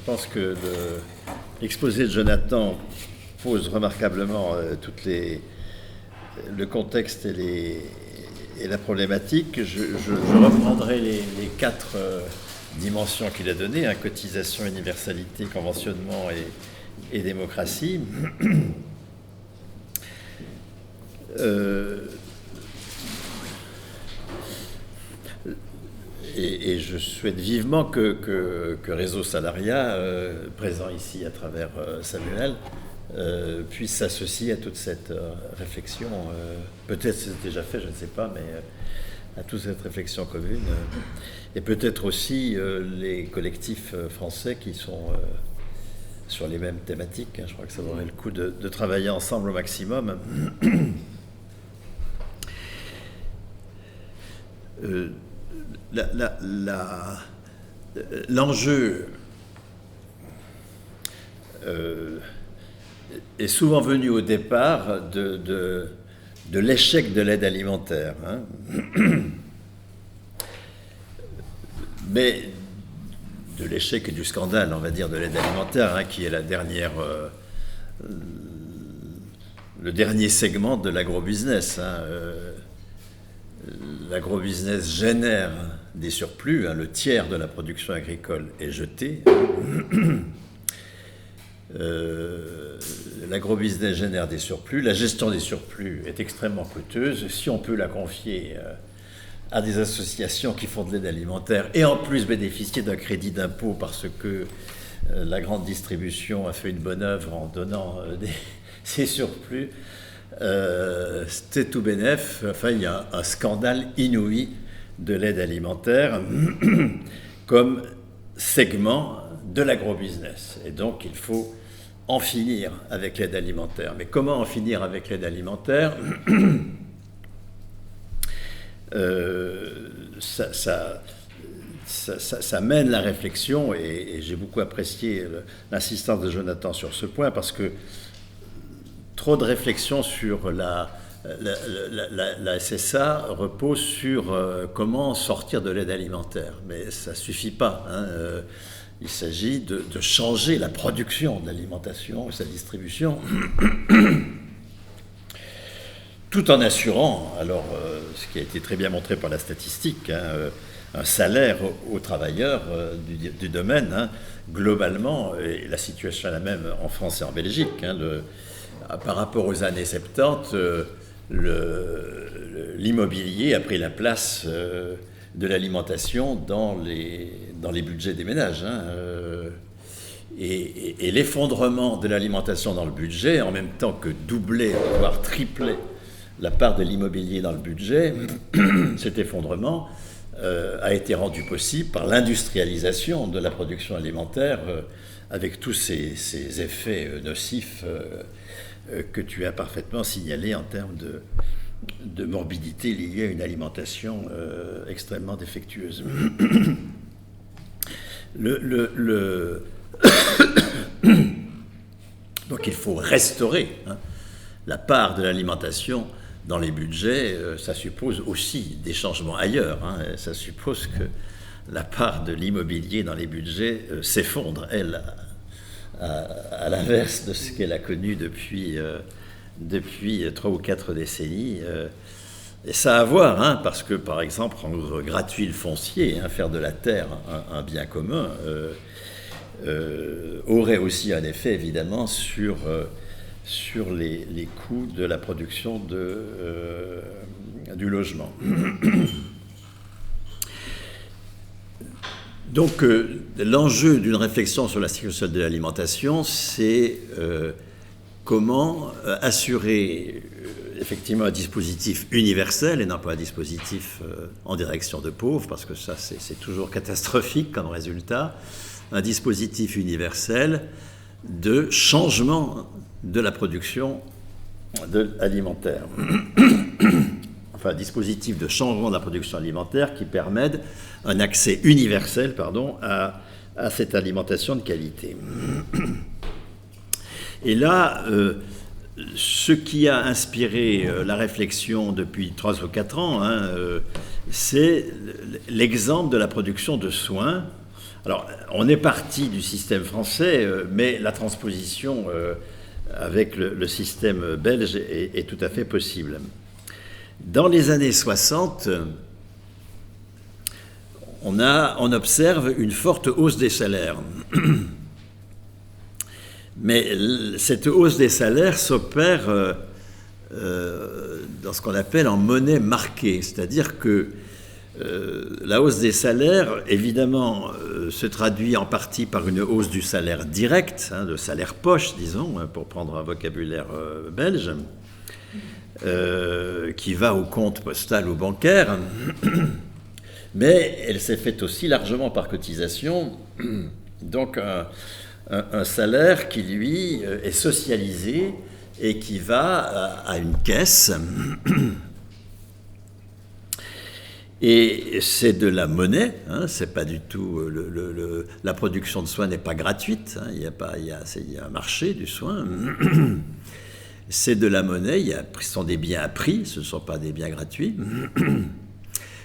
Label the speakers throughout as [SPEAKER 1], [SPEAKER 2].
[SPEAKER 1] pense que l'exposé de Jonathan pose remarquablement le contexte et la problématique. Je reprendrai les quatre dimensions qu'il a données, hein, cotisation, universalité, conventionnement et démocratie. Et je souhaite vivement que Réseau Salariat, présent ici à travers Samuel, puisse s'associer à toute cette réflexion. Peut-être c'est déjà fait, je ne sais pas, mais à toute cette réflexion commune. Et peut-être aussi les collectifs français qui sont sur les mêmes thématiques. Je crois que ça vaudrait le coup de travailler ensemble au maximum. L'enjeu est souvent venu au départ de l'échec de l'aide alimentaire, hein. Mais de l'échec et du scandale, on va dire, de l'aide alimentaire, hein, qui est le dernier segment de l'agrobusiness, hein. L'agrobusiness génère des surplus, hein, le tiers de la production agricole est jeté. L'agrobusiness génère des surplus, la gestion des surplus est extrêmement coûteuse. Si on peut la confier à des associations qui font de l'aide alimentaire et en plus bénéficier d'un crédit d'impôt parce que la grande distribution a fait une bonne œuvre en donnant ces surplus, c'était tout bénef. Enfin, il y a un scandale inouï de l'aide alimentaire comme segment de l'agrobusiness. Et donc, il faut en finir avec l'aide alimentaire. Mais comment en finir avec l'aide alimentaire ? Ça mène la réflexion, et j'ai beaucoup apprécié l'insistance de Jonathan sur ce point, parce que trop de réflexion sur la SSA repose sur comment sortir de l'aide alimentaire. Mais ça ne suffit pas, hein. Il s'agit de changer la production de l'alimentation, sa distribution, tout en assurant, alors ce qui a été très bien montré par la statistique, hein, un salaire aux travailleurs du domaine, hein, globalement, et la situation est la même en France et en Belgique, hein, par rapport aux années 70, l'immobilier a pris la place de l'alimentation dans les budgets des ménages, hein, et l'effondrement de l'alimentation dans le budget, en même temps que doubler, voire tripler la part de l'immobilier dans le budget, cet effondrement a été rendu possible par l'industrialisation de la production alimentaire, avec tous ces effets nocifs que tu as parfaitement signalés en termes de morbidité liée à une alimentation extrêmement défectueuse. Donc il faut restaurer, hein, la part de l'alimentation dans les budgets. Ça suppose aussi des changements ailleurs, hein. Ça suppose que la part de l'immobilier dans les budgets s'effondre, elle, à l'inverse de ce qu'elle a connu depuis 3 ou 4 décennies. Et ça a à voir, hein, parce que, par exemple, rendre gratuit le foncier, hein, faire de la terre un bien commun, aurait aussi un effet, évidemment, sur les coûts de la production du logement. Donc, l'enjeu d'une réflexion sur la sécurité de l'alimentation, c'est comment assurer effectivement un dispositif universel et non pas un dispositif en direction de pauvres, parce que ça, c'est toujours catastrophique comme résultat, un dispositif universel de changement de la production alimentaire. Enfin, un dispositif de changement de la production alimentaire qui permette un accès universel, à cette alimentation de qualité. Et là, ce qui a inspiré la réflexion depuis 3 ou 4 ans, hein, c'est l'exemple de la production de soins Alors, on est parti du système français, mais la transposition avec le système belge est tout à fait possible. Dans les années 60, on observe une forte hausse des salaires. Mais cette hausse des salaires s'opère dans ce qu'on appelle en monnaie marquée, c'est-à-dire que la hausse des salaires, évidemment, se traduit en partie par une hausse du salaire direct, le salaire poche, disons, pour prendre un vocabulaire belge, qui va au compte postal ou bancaire, mais elle s'est faite aussi largement par cotisation, donc un salaire qui, lui, est socialisé et qui va à une caisse. Et c'est de la monnaie, c'est pas du tout la production de soins n'est pas gratuite, il y a un marché du soin. C'est de la monnaie, ce sont des biens à prix, ce ne sont pas des biens gratuits.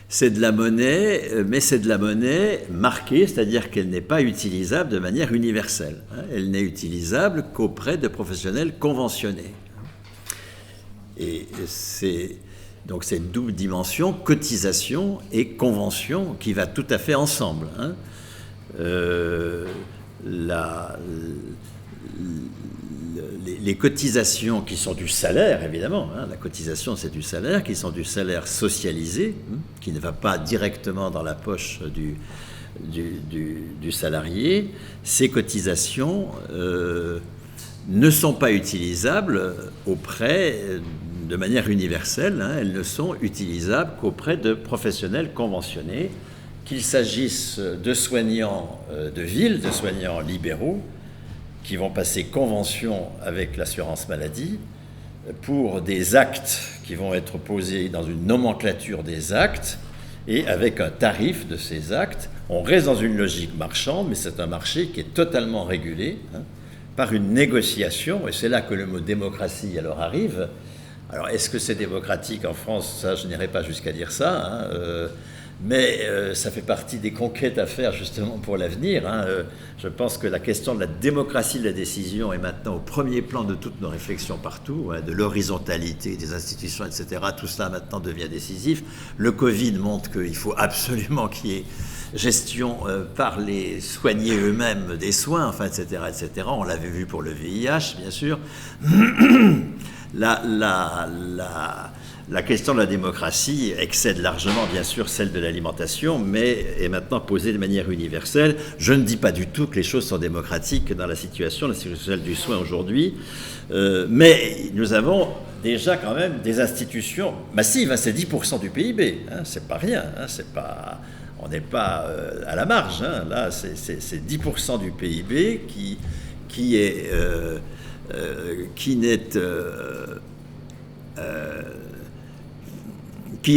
[SPEAKER 1] C'est de la monnaie, mais c'est de la monnaie marquée, c'est-à-dire qu'elle n'est pas utilisable de manière universelle. Elle n'est utilisable qu'auprès de professionnels conventionnés. Et c'est donc cette double dimension, cotisation et convention, qui va tout à fait ensemble. Les cotisations qui sont du salaire, évidemment, la cotisation c'est du salaire, qui sont du salaire socialisé, qui ne va pas directement dans la poche du salarié, ces cotisations ne sont pas utilisables de manière universelle, elles ne sont utilisables qu'auprès de professionnels conventionnés, qu'il s'agisse de soignants de ville, de soignants libéraux, qui vont passer convention avec l'assurance maladie pour des actes qui vont être posés dans une nomenclature des actes et avec un tarif de ces actes. On reste dans une logique marchande, mais c'est un marché qui est totalement régulé par une négociation, et c'est là que le mot démocratie alors arrive. Alors, est-ce que c'est démocratique en France? Ça, je n'irai pas jusqu'à dire ça, mais ça fait partie des conquêtes à faire justement pour l'avenir. Je pense que la question de la démocratie de la décision est maintenant au premier plan de toutes nos réflexions partout, de l'horizontalité des institutions, etc. Tout cela maintenant devient décisif. Le Covid montre qu'il faut absolument qu'il y ait gestion par les soignés eux-mêmes des soins, enfin, etc., etc. On l'avait vu pour le VIH, bien sûr. La question de la démocratie excède largement, bien sûr, celle de l'alimentation, mais est maintenant posée de manière universelle. Je ne dis pas du tout que les choses sont démocratiques dans la situation sociale du soin aujourd'hui, mais nous avons déjà quand même des institutions massives, c'est 10% du PIB, c'est pas rien, on n'est pas à la marge, là c'est 10% du PIB qui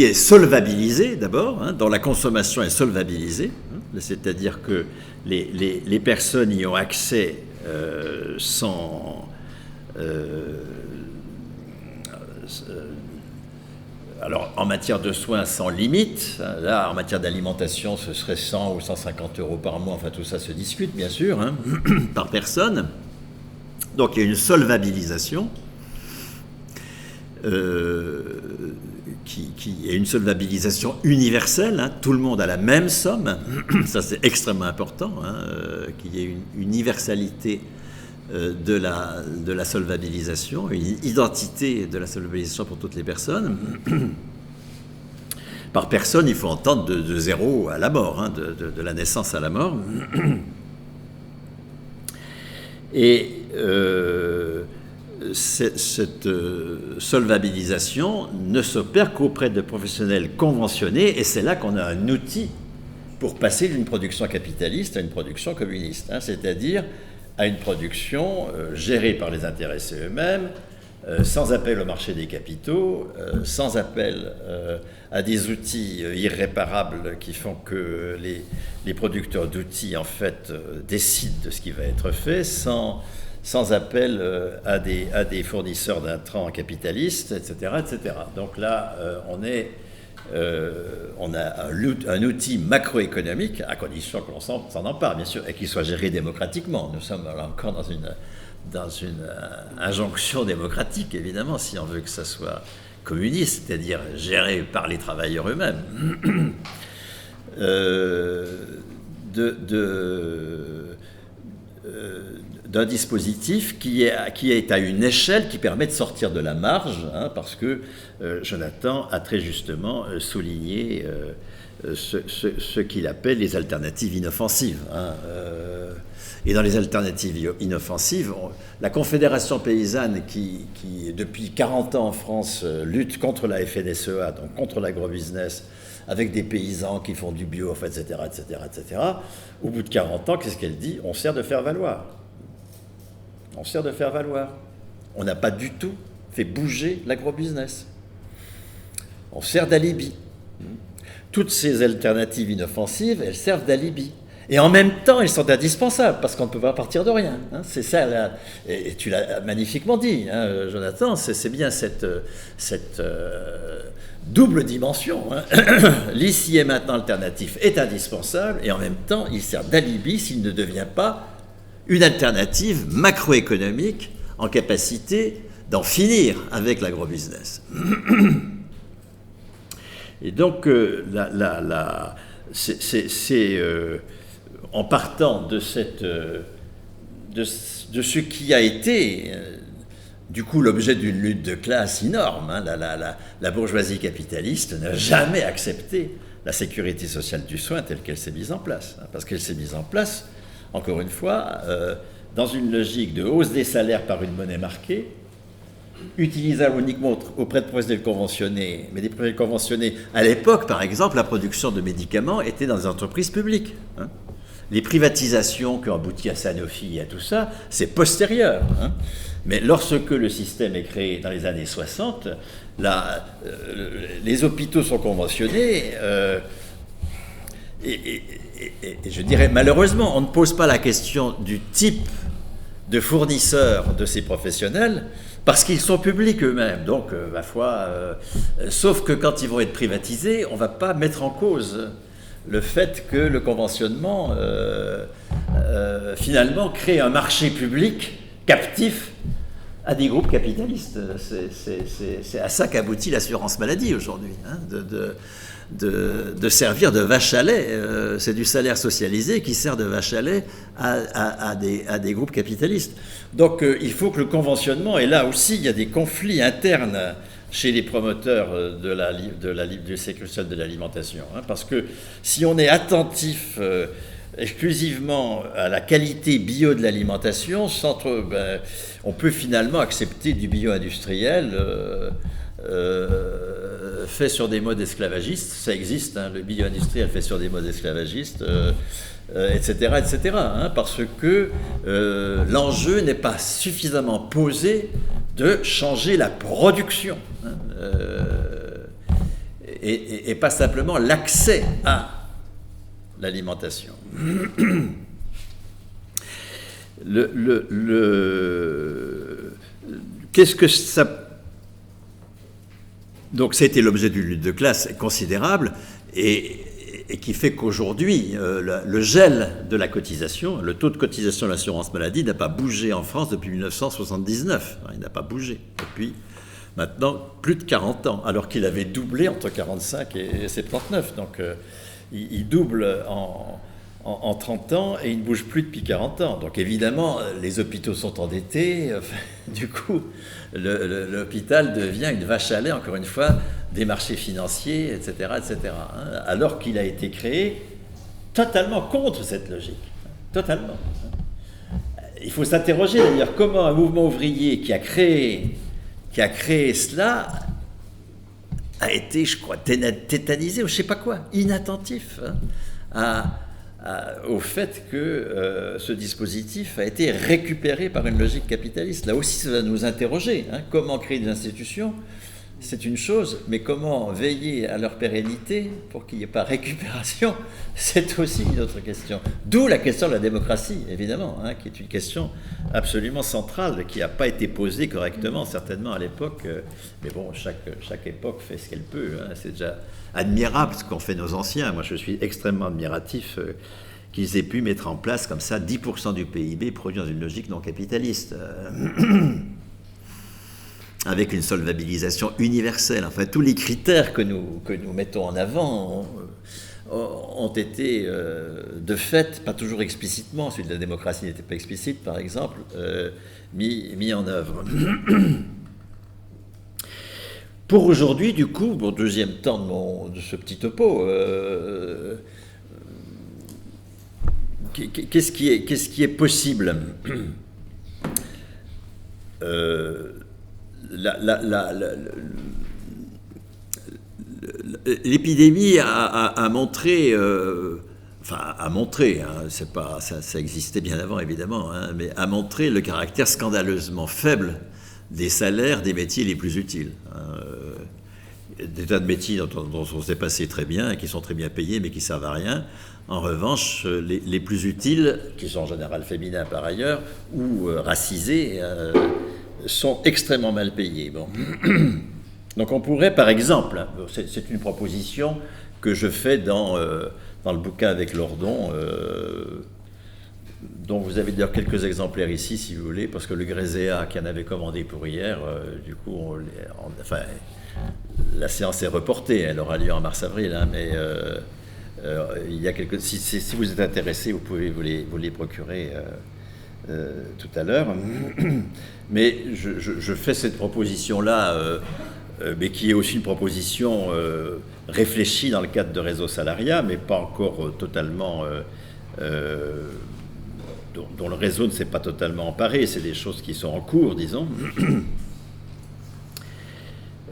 [SPEAKER 1] est solvabilisé d'abord, dont la consommation est solvabilisée, c'est-à-dire que les personnes y ont accès sans... alors, en matière de soins, sans limite. Là, en matière d'alimentation, ce serait 100 ou 150 euros par mois. Enfin, tout ça se discute, bien sûr, par personne. Donc, il y a une solvabilisation qui est une solvabilisation universelle. Tout le monde a la même somme. Ça, c'est extrêmement important, qu'il y ait une universalité de la solvabilisation, une identité de la solvabilisation pour toutes les personnes. Par personne, il faut entendre de zéro à la mort, de la naissance à la mort. Et cette solvabilisation ne s'opère qu'auprès de professionnels conventionnés, et c'est là qu'on a un outil pour passer d'une production capitaliste à une production communiste, c'est-à-dire à une production gérée par les intéressés eux-mêmes, sans appel au marché des capitaux, sans appel à des outils irréparables qui font que les producteurs d'outils, en fait, décident de ce qui va être fait, sans appel à des fournisseurs d'intrants capitalistes, etc., etc. Donc là, on est on a un outil macroéconomique, à condition que l'on s'en empare, bien sûr, et qu'il soit géré démocratiquement. Nous sommes là encore dans une injonction démocratique, évidemment, si on veut que ça soit communiste, c'est-à-dire géré par les travailleurs eux-mêmes. D'un dispositif qui est à une échelle qui permet de sortir de la marge, hein, parce que Jonathan a très justement souligné ce qu'il appelle les alternatives inoffensives. Hein, et dans les alternatives inoffensives, la Confédération paysanne qui, depuis 40 ans en France, lutte contre la FNSEA, donc contre l'agrobusiness, avec des paysans qui font du bio, etc., etc., etc., au bout de 40 ans, qu'est-ce qu'elle dit? On sert de faire valoir. On sert de faire valoir. On n'a pas du tout fait bouger l'agrobusiness. On sert d'alibi. Toutes ces alternatives inoffensives, elles servent d'alibi. Et en même temps, elles sont indispensables, parce qu'on ne peut pas partir de rien. Hein. C'est ça, et tu l'as magnifiquement dit, hein, Jonathan, c'est bien cette double dimension. Hein. L'ici et maintenant alternatif est indispensable, et en même temps, il sert d'alibi s'il ne devient pas une alternative macroéconomique en capacité d'en finir avec l'agrobusiness. Et donc, en partant de ce qui a été, du coup, l'objet d'une lutte de classe énorme, hein, la bourgeoisie capitaliste n'a jamais accepté la sécurité sociale du soin telle qu'elle s'est mise en place, hein, parce qu'elle s'est mise en place, encore une fois, dans une logique de hausse des salaires par une monnaie marquée, utilisable uniquement auprès de professionnels conventionnés. Mais des professionnels conventionnés, à l'époque, par exemple, la production de médicaments était dans des entreprises publiques. Hein. Les privatisations qui ont abouti à Sanofi et à tout ça, c'est postérieur. Hein. Mais lorsque le système est créé dans les années 60, les hôpitaux sont conventionnés. Et je dirais, malheureusement, on ne pose pas la question du type de fournisseur de ces professionnels parce qu'ils sont publics eux-mêmes. Donc, ma foi, sauf que quand ils vont être privatisés, on ne va pas mettre en cause le fait que le conventionnement, finalement, crée un marché public captif à des groupes capitalistes. C'est à ça qu'aboutit l'assurance maladie aujourd'hui, hein, de servir de vache à lait. C'est du salaire socialisé qui sert de vache à lait à des groupes capitalistes. Donc il faut que le conventionnement, et là aussi il y a des conflits internes chez les promoteurs du sécurité sociale de l'alimentation, hein, parce que si on est attentif exclusivement à la qualité bio de l'alimentation, on peut finalement accepter du bio industriel fait sur des modes esclavagistes. Ça existe, hein, le bio industriel fait sur des modes esclavagistes, etc., etc., hein, parce que l'enjeu n'est pas suffisamment posé de changer la production, hein, et pas simplement l'accès à l'alimentation. Qu'est-ce que ça... Donc, c'était l'objet d'une lutte de classe considérable et qui fait qu'aujourd'hui, le gel de la cotisation, le taux de cotisation de l'assurance maladie n'a pas bougé en France depuis 1979. Il n'a pas bougé depuis maintenant plus de 40 ans, alors qu'il avait doublé entre 45 et 79. Donc, il double en 30 ans et il ne bouge plus depuis 40 ans. Donc évidemment, les hôpitaux sont endettés. Du coup, l'hôpital devient une vache à lait, encore une fois, des marchés financiers, etc., etc. Hein, alors qu'il a été créé totalement contre cette logique. Totalement. Il faut s'interroger d'ailleurs comment un mouvement ouvrier qui a créé cela a été, je crois, tétanisé ou je ne sais pas quoi, inattentif, hein, au fait que ce dispositif a été récupéré par une logique capitaliste. Là aussi, ça va nous interroger. Hein, comment créer des institutions c'est une chose, mais comment veiller à leur pérennité pour qu'il n'y ait pas récupération, c'est aussi une autre question. D'où la question de la démocratie, évidemment, hein, qui est une question absolument centrale, qui n'a pas été posée correctement, certainement à l'époque. Mais bon, chaque époque fait ce qu'elle peut. Hein, c'est déjà admirable ce qu'ont fait nos anciens. Moi, je suis extrêmement admiratif qu'ils aient pu mettre en place comme ça 10% du PIB produit dans une logique non capitaliste. Avec une solvabilisation universelle. Enfin, tous les critères que nous mettons en avant ont été, de fait, pas toujours explicitement, celui de la démocratie n'était pas explicite, par exemple, mis en œuvre. Pour aujourd'hui, du coup, au deuxième temps de ce petit topo, qu'est-ce qui est possible l'épidémie a montré, hein, c'est pas, ça existait bien avant évidemment, hein, mais a montré le caractère scandaleusement faible des salaires des métiers les plus utiles. Des tas de métiers dont on s'est passé très bien et qui sont très bien payés mais qui ne servent à rien. En revanche, les plus utiles, qui sont en général féminins par ailleurs, ou racisés, sont extrêmement mal payés. Bon. Donc on pourrait, par exemple, hein, c'est une proposition que je fais dans le bouquin avec Lordon, dont vous avez d'ailleurs quelques exemplaires ici, si vous voulez, parce que le Gréséa qui en avait commandé pour hier, du coup, enfin, la séance est reportée, elle aura lieu en mars-avril, hein, mais il y a quelques... Si vous êtes intéressé, vous pouvez vous les procurer tout à l'heure. Mais je fais cette proposition-là, mais qui est aussi une proposition réfléchie dans le cadre de Réseau Salariat, mais pas encore totalement... dont le réseau ne s'est pas totalement emparé, c'est des choses qui sont en cours, disons.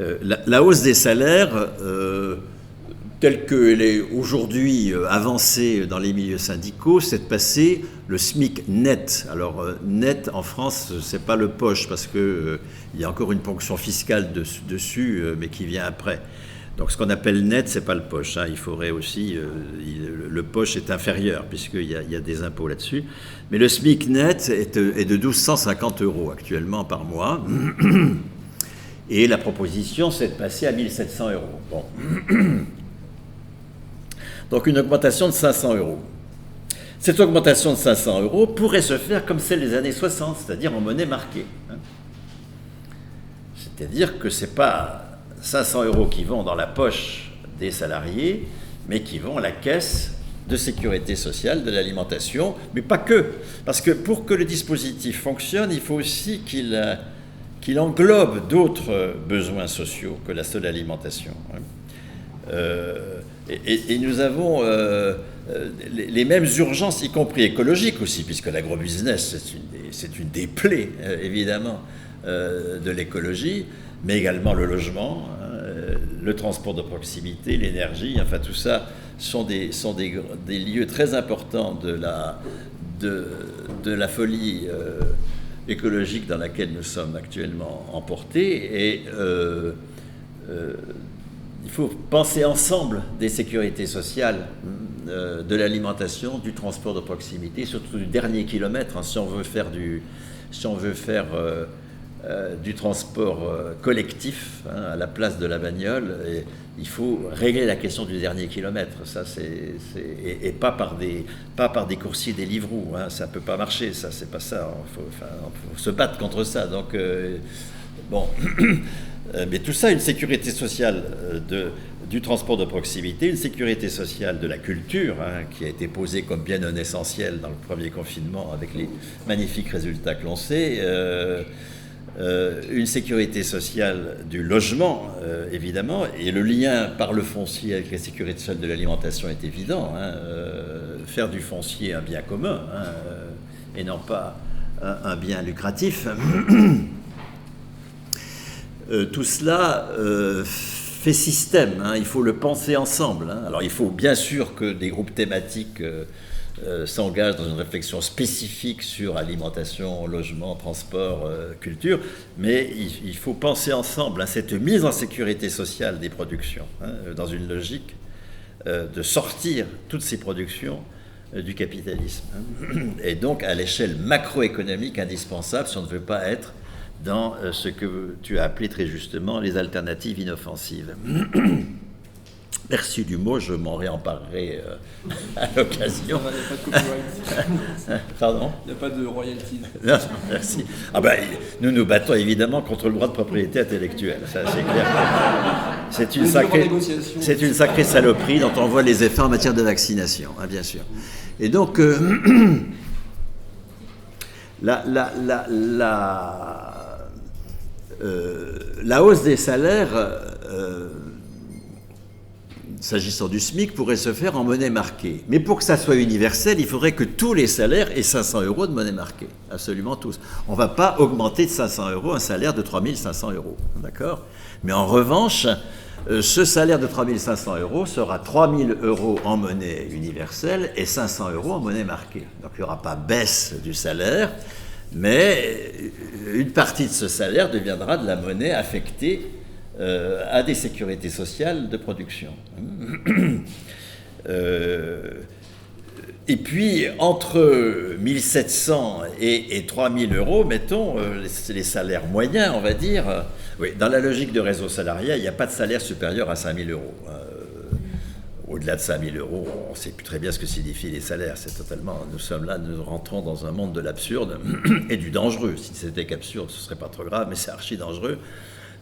[SPEAKER 1] La hausse des salaires, telle qu'elle est aujourd'hui avancée dans les milieux syndicaux, c'est de passer le SMIC net. Alors net en France, c'est pas le poche parce que il y a encore une ponction fiscale dessus, mais qui vient après. Donc ce qu'on appelle net, c'est pas le poche. Hein. Il faudrait aussi, le poche est inférieur puisqu'il y a des impôts là-dessus. Mais le SMIC net est de 1 250 € actuellement par mois. Et la proposition, c'est de passer à 1 700 €. Bon. Donc une augmentation de 500 €. Cette augmentation de 500 € pourrait se faire comme celle des années 60, c'est-à-dire en monnaie marquée. C'est-à-dire que ce n'est pas 500 € qui vont dans la poche des salariés, mais qui vont à la caisse de sécurité sociale, de l'alimentation, mais pas que. Parce que pour que le dispositif fonctionne, il faut aussi qu'il englobe d'autres besoins sociaux que la seule alimentation. Et nous avons les mêmes urgences, y compris écologiques aussi, puisque l'agrobusiness, c'est une des plaies, évidemment, de l'écologie, mais également le logement, le transport de proximité, l'énergie, enfin tout ça sont des lieux très importants de la folie écologique dans laquelle nous sommes actuellement emportés. Et il faut penser ensemble des sécurités sociales, de l'alimentation, du transport de proximité, surtout du dernier kilomètre, hein, si on veut faire du transport collectif, hein, à la place de la bagnole, et il faut régler la question du dernier kilomètre. Ça, et pas par des coursiers des livres-roues, hein, ça ne peut pas marcher, ça, c'est pas ça. Il faut se battre contre ça. Donc, bon. Mais tout ça, une sécurité sociale du transport de proximité, une sécurité sociale de la culture, hein, qui a été posée comme bien non essentielle dans le premier confinement avec les magnifiques résultats que l'on sait, une sécurité sociale du logement, évidemment, et le lien par le foncier avec la sécurité sociale de l'alimentation est évident, hein, faire du foncier un bien commun, hein, et non pas un bien lucratif. Tout cela fait système, hein, il faut le penser ensemble. Hein. Alors il faut bien sûr que des groupes thématiques s'engage dans une réflexion spécifique sur alimentation, logement, transport, culture, mais il faut penser ensemble à cette mise en sécurité sociale des productions, dans une logique de sortir toutes ces productions du capitalisme. Et donc à l'échelle macroéconomique indispensable si on ne veut pas être dans ce que tu as appelé très justement les alternatives inoffensives. Merci du mot, je m'en réemparerai à l'occasion.
[SPEAKER 2] Il n'y a pas de copyright.
[SPEAKER 1] Pardon ?
[SPEAKER 2] Il n'y a pas de royalties.
[SPEAKER 1] Non, merci. Ah ben, nous nous battons évidemment contre le droit de propriété intellectuelle, ça c'est clair. C'est une sacrée saloperie dont on voit les effets en matière de vaccination, hein, bien sûr. Et donc, la hausse des salaires, s'agissant du SMIC, pourrait se faire en monnaie marquée. Mais pour que ça soit universel, il faudrait que tous les salaires aient 500 € de monnaie marquée. Absolument tous. On ne va pas augmenter de 500 € un salaire de 3 500 €. D'accord ? Mais en revanche, ce salaire de 3 500 € sera 3 000 € en monnaie universelle et 500 € en monnaie marquée. Donc il n'y aura pas baisse du salaire, mais une partie de ce salaire deviendra de la monnaie affectée à des sécurités sociales de production. Et puis, entre 1 700 et 3 000 €, mettons, les salaires moyens, on va dire. Oui, dans la logique de réseau salarial, il n'y a pas de salaire supérieur à 5 000 €. Au-delà de 5 000 €, on ne sait plus très bien ce que signifient les salaires. C'est totalement. Nous sommes là, nous rentrons dans un monde de l'absurde et du dangereux. Si c'était qu'absurde, ce ne serait pas trop grave, mais c'est archi dangereux.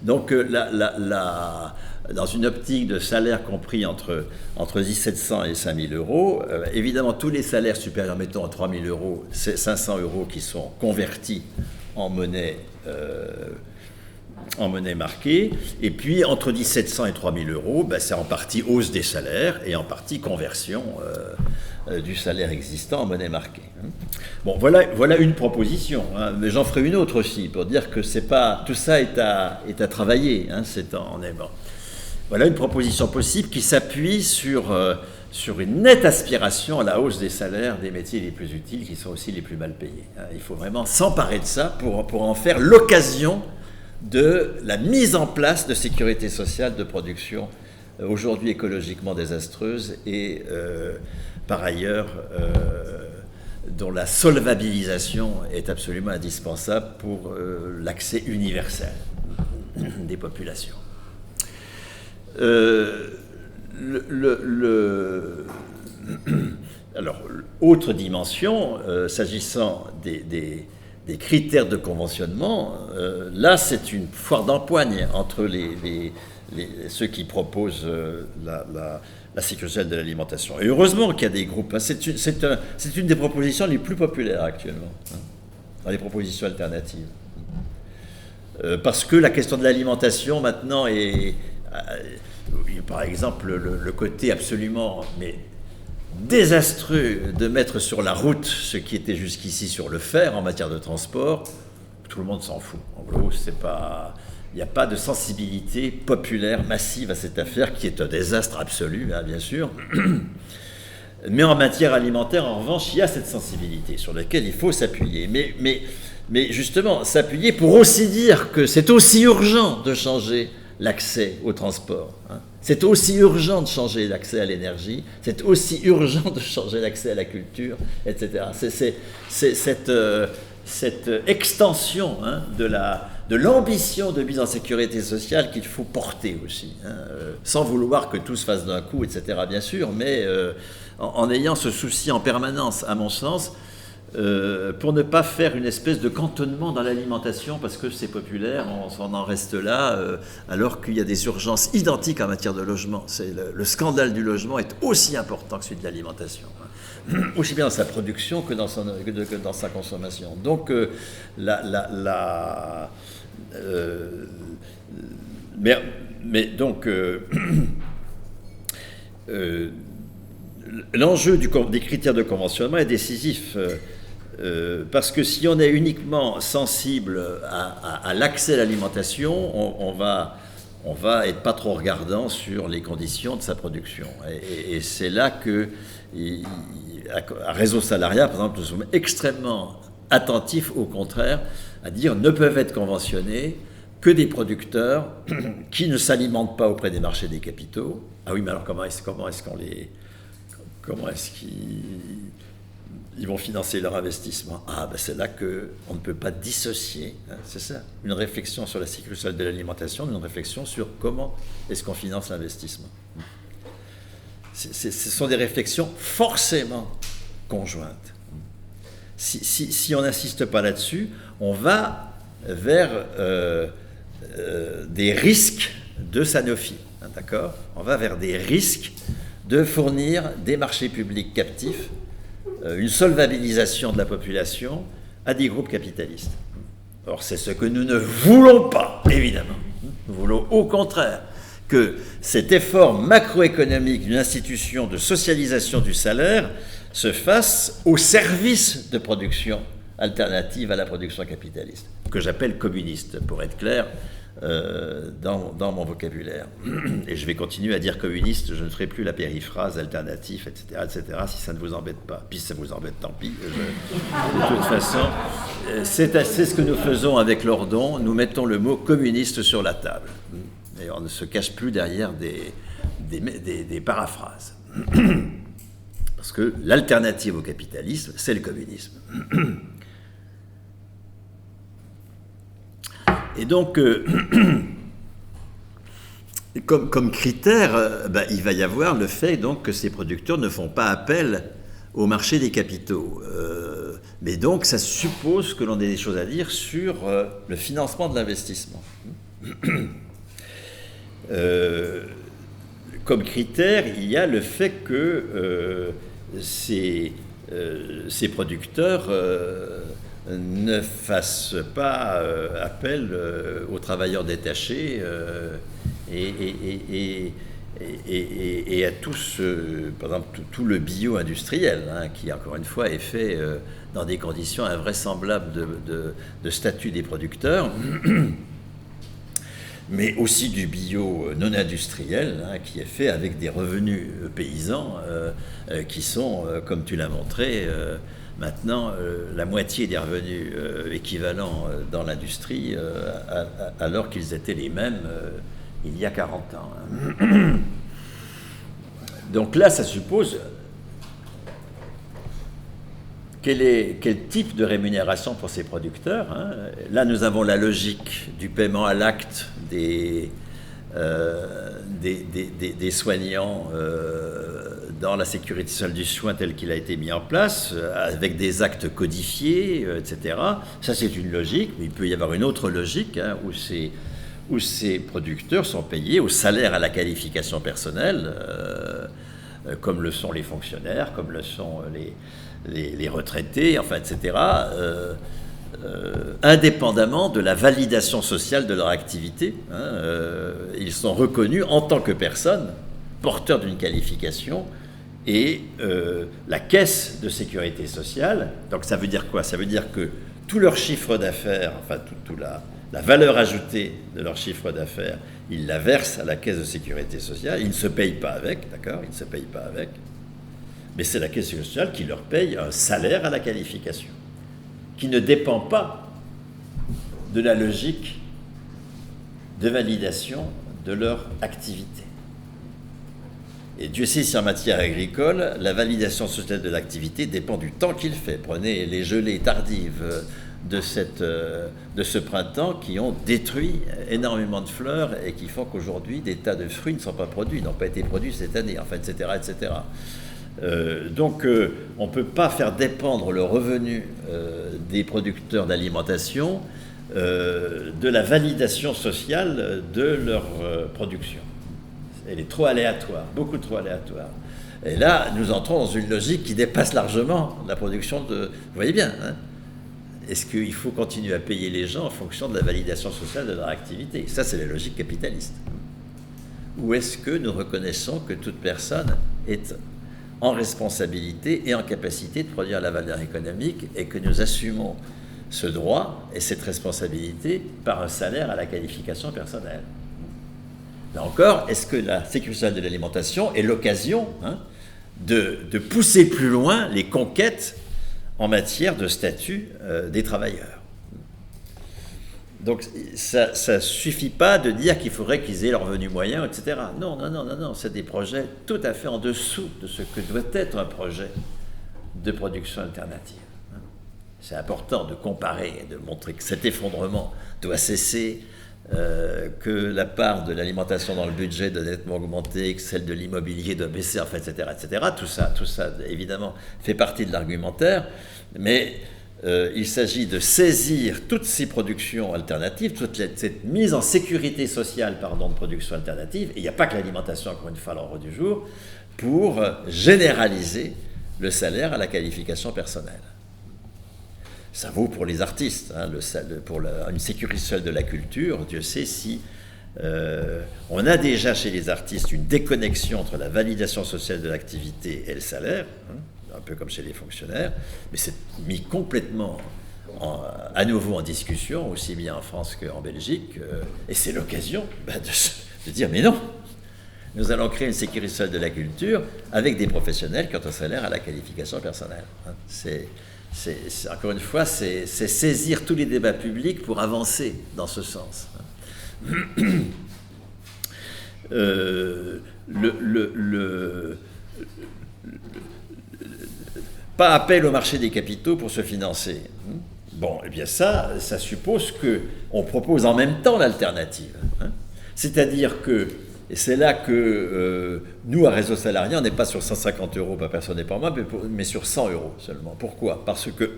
[SPEAKER 1] Donc, dans une optique de salaire compris entre 1 700 et 5 000 €, évidemment, tous les salaires supérieurs, mettons, à 3 000 €, c'est 500 € qui sont convertis en monnaie marquée. Et puis, entre 1 700 et 3 000 €, ben, c'est en partie hausse des salaires et en partie conversion du salaire existant en monnaie marquée. Bon, voilà une proposition, hein, mais j'en ferai une autre aussi pour dire que c'est pas tout ça est à travailler. Hein, bon. Voilà une proposition possible qui s'appuie sur une nette aspiration à la hausse des salaires des métiers les plus utiles, qui sont aussi les plus mal payés. Hein, il faut vraiment s'emparer de ça pour en faire l'occasion de la mise en place de sécurité sociale de production aujourd'hui écologiquement désastreuse et par ailleurs dont la solvabilisation est absolument indispensable pour l'accès universel des populations. Alors, autre dimension, s'agissant des critères de conventionnement, là c'est une foire d'empoigne entre ceux qui proposent la sécurité sociale de l'alimentation. Et heureusement qu'il y a des groupes. C'est une des propositions les plus populaires actuellement, hein, dans les propositions alternatives. Parce que la question de l'alimentation maintenant est, par exemple, le côté absolument désastreux de mettre sur la route ce qui était jusqu'ici sur le fer en matière de transport, tout le monde s'en fout. En gros, il n'y a pas de sensibilité populaire massive à cette affaire qui est un désastre absolu, hein, bien sûr. Mais en matière alimentaire, en revanche, il y a cette sensibilité sur laquelle il faut s'appuyer. Mais justement, s'appuyer pour aussi dire que c'est aussi urgent de changer l'accès au transport. Hein. C'est aussi urgent de changer l'accès à l'énergie, c'est aussi urgent de changer l'accès à la culture, etc. C'est cette extension, hein, de l'ambition de mise en sécurité sociale qu'il faut porter aussi, hein, sans vouloir que tout se fasse d'un coup, etc. bien sûr, mais en ayant ce souci en permanence, à mon sens, pour ne pas faire une espèce de cantonnement dans l'alimentation parce que c'est populaire, on en reste là, alors qu'il y a des urgences identiques en matière de logement. Le scandale du logement est aussi important que celui de l'alimentation, hein, aussi bien dans sa production que dans sa consommation. Donc, l'enjeu des critères de conventionnement est décisif. Parce que si on est uniquement sensible à l'accès à l'alimentation, on va être pas trop regardant sur les conditions de sa production. Et c'est là que, à Réseau Salariat, par exemple, nous sommes extrêmement attentifs, au contraire, à dire ne peuvent être conventionnés que des producteurs qui ne s'alimentent pas auprès des marchés des capitaux. Ah oui, mais alors comment est-ce qu'ils vont financer leur investissement? Ah ben c'est là qu'on ne peut pas dissocier, hein, c'est ça, une réflexion sur la sécurité sociale de l'alimentation, une réflexion sur comment est-ce qu'on finance l'investissement. Ce sont des réflexions forcément conjointes. Si on n'insiste pas là-dessus, on va vers des risques de Sanofi, hein, d'accord? On va vers des risques de fournir des marchés publics captifs, une solvabilisation de la population à des groupes capitalistes. Or, c'est ce que nous ne voulons pas, évidemment. Nous voulons au contraire que cet effort macroéconomique d'une institution de socialisation du salaire se fasse au service de production alternative à la production capitaliste, que j'appelle communiste, pour être clair, dans mon vocabulaire. Et je vais continuer à dire communiste, je ne ferai plus la périphrase alternatif, etc., si ça ne vous embête pas. Puis si ça vous embête, tant pis. De toute façon, c'est ce que nous faisons avec Lordon, nous mettons le mot communiste sur la table. Et on ne se cache plus derrière des paraphrases. Parce que l'alternative au capitalisme, c'est le communisme. Et donc, comme critère, il va y avoir le fait donc, que ces producteurs ne font pas appel au marché des capitaux. Mais donc, ça suppose que l'on ait des choses à dire sur le financement de l'investissement. Comme critère, il y a le fait que ces producteurs ne fassent pas appel aux travailleurs détachés et à par exemple, tout le bio-industriel, hein, qui, encore une fois, est fait dans des conditions invraisemblables de statut des producteurs, mais aussi du bio non industriel, hein, qui est fait avec des revenus paysans qui sont, comme tu l'as montré, maintenant la moitié des revenus équivalents dans l'industrie, alors qu'ils étaient les mêmes il y a 40 ans. Hein. Donc là, ça suppose quel type de rémunération pour ces producteurs, hein. Là, nous avons la logique du paiement à l'acte des soignants dans la sécurité sociale du soin tel qu'il a été mis en place, avec des actes codifiés, etc. Ça, c'est une logique, mais il peut y avoir une autre logique, hein, où ces producteurs sont payés au salaire à la qualification personnelle, comme le sont les fonctionnaires, comme le sont les retraités, enfin, etc., indépendamment de la validation sociale de leur activité. Hein, ils sont reconnus en tant que personnes porteurs d'une qualification et la caisse de sécurité sociale. Donc ça veut dire quoi? Ça veut dire que tout leur chiffre d'affaires, enfin toute la valeur ajoutée de leur chiffre d'affaires, ils la versent à la caisse de sécurité sociale. Ils ne se payent pas avec, d'accord? Ils ne se payent pas avec. Mais c'est la caisse de sécurité sociale qui leur paye un salaire à la qualification, qui ne dépend pas de la logique de validation de leur activité. Et Dieu sait si en matière agricole, la validation sociale de l'activité dépend du temps qu'il fait. Prenez les gelées tardives de ce printemps qui ont détruit énormément de fleurs et qui font qu'aujourd'hui, des tas de fruits ne sont pas produits, n'ont pas été produits cette année, enfin, etc., etc. Donc, on ne peut pas faire dépendre le revenu des producteurs d'alimentation de la validation sociale de leur production. Elle est trop aléatoire, beaucoup trop aléatoire. Et là, nous entrons dans une logique qui dépasse largement la production de... Vous voyez bien, hein? Est-ce qu'il faut continuer à payer les gens en fonction de la validation sociale de leur activité? Ça, c'est la logique capitaliste. Ou est-ce que nous reconnaissons que toute personne est en responsabilité et en capacité de produire la valeur économique et que nous assumons ce droit et cette responsabilité par un salaire à la qualification personnelle? Là encore, est-ce que la sécurité sociale de l'alimentation est l'occasion, hein, de pousser plus loin les conquêtes en matière de statut des travailleurs. Donc ça ne suffit pas de dire qu'il faudrait qu'ils aient leurs revenus moyens, etc. Non, c'est des projets tout à fait en dessous de ce que doit être un projet de production alternative. C'est important de comparer, de montrer que cet effondrement doit cesser, que la part de l'alimentation dans le budget doit nettement augmenter, que celle de l'immobilier doit baisser, enfin, etc., etc. Tout ça, évidemment, fait partie de l'argumentaire, mais il s'agit de saisir toutes ces productions alternatives, cette mise en sécurité sociale, de production alternative, et il n'y a pas que l'alimentation, encore une fois, à l'ordre du jour, pour généraliser le salaire à la qualification personnelle. Ça vaut pour les artistes, pour une sécurité sociale de la culture. Dieu sait si on a déjà chez les artistes une déconnexion entre la validation sociale de l'activité et le salaire, un peu comme chez les fonctionnaires, mais c'est mis complètement à nouveau en discussion, aussi bien en France qu'en Belgique, et c'est l'occasion de dire mais non, nous allons créer une sécurité sociale de la culture avec des professionnels quant au salaire à la qualification personnelle. Encore une fois, c'est saisir tous les débats publics pour avancer dans ce sens. Pas appel au marché des capitaux pour se financer. Bon, eh bien ça suppose qu'on propose en même temps l'alternative. C'est-à-dire que, et c'est là que nous, à Réseau Salarié, on n'est pas sur 150 € par personne et par mois, mais sur 100 € seulement. Pourquoi ? Parce que,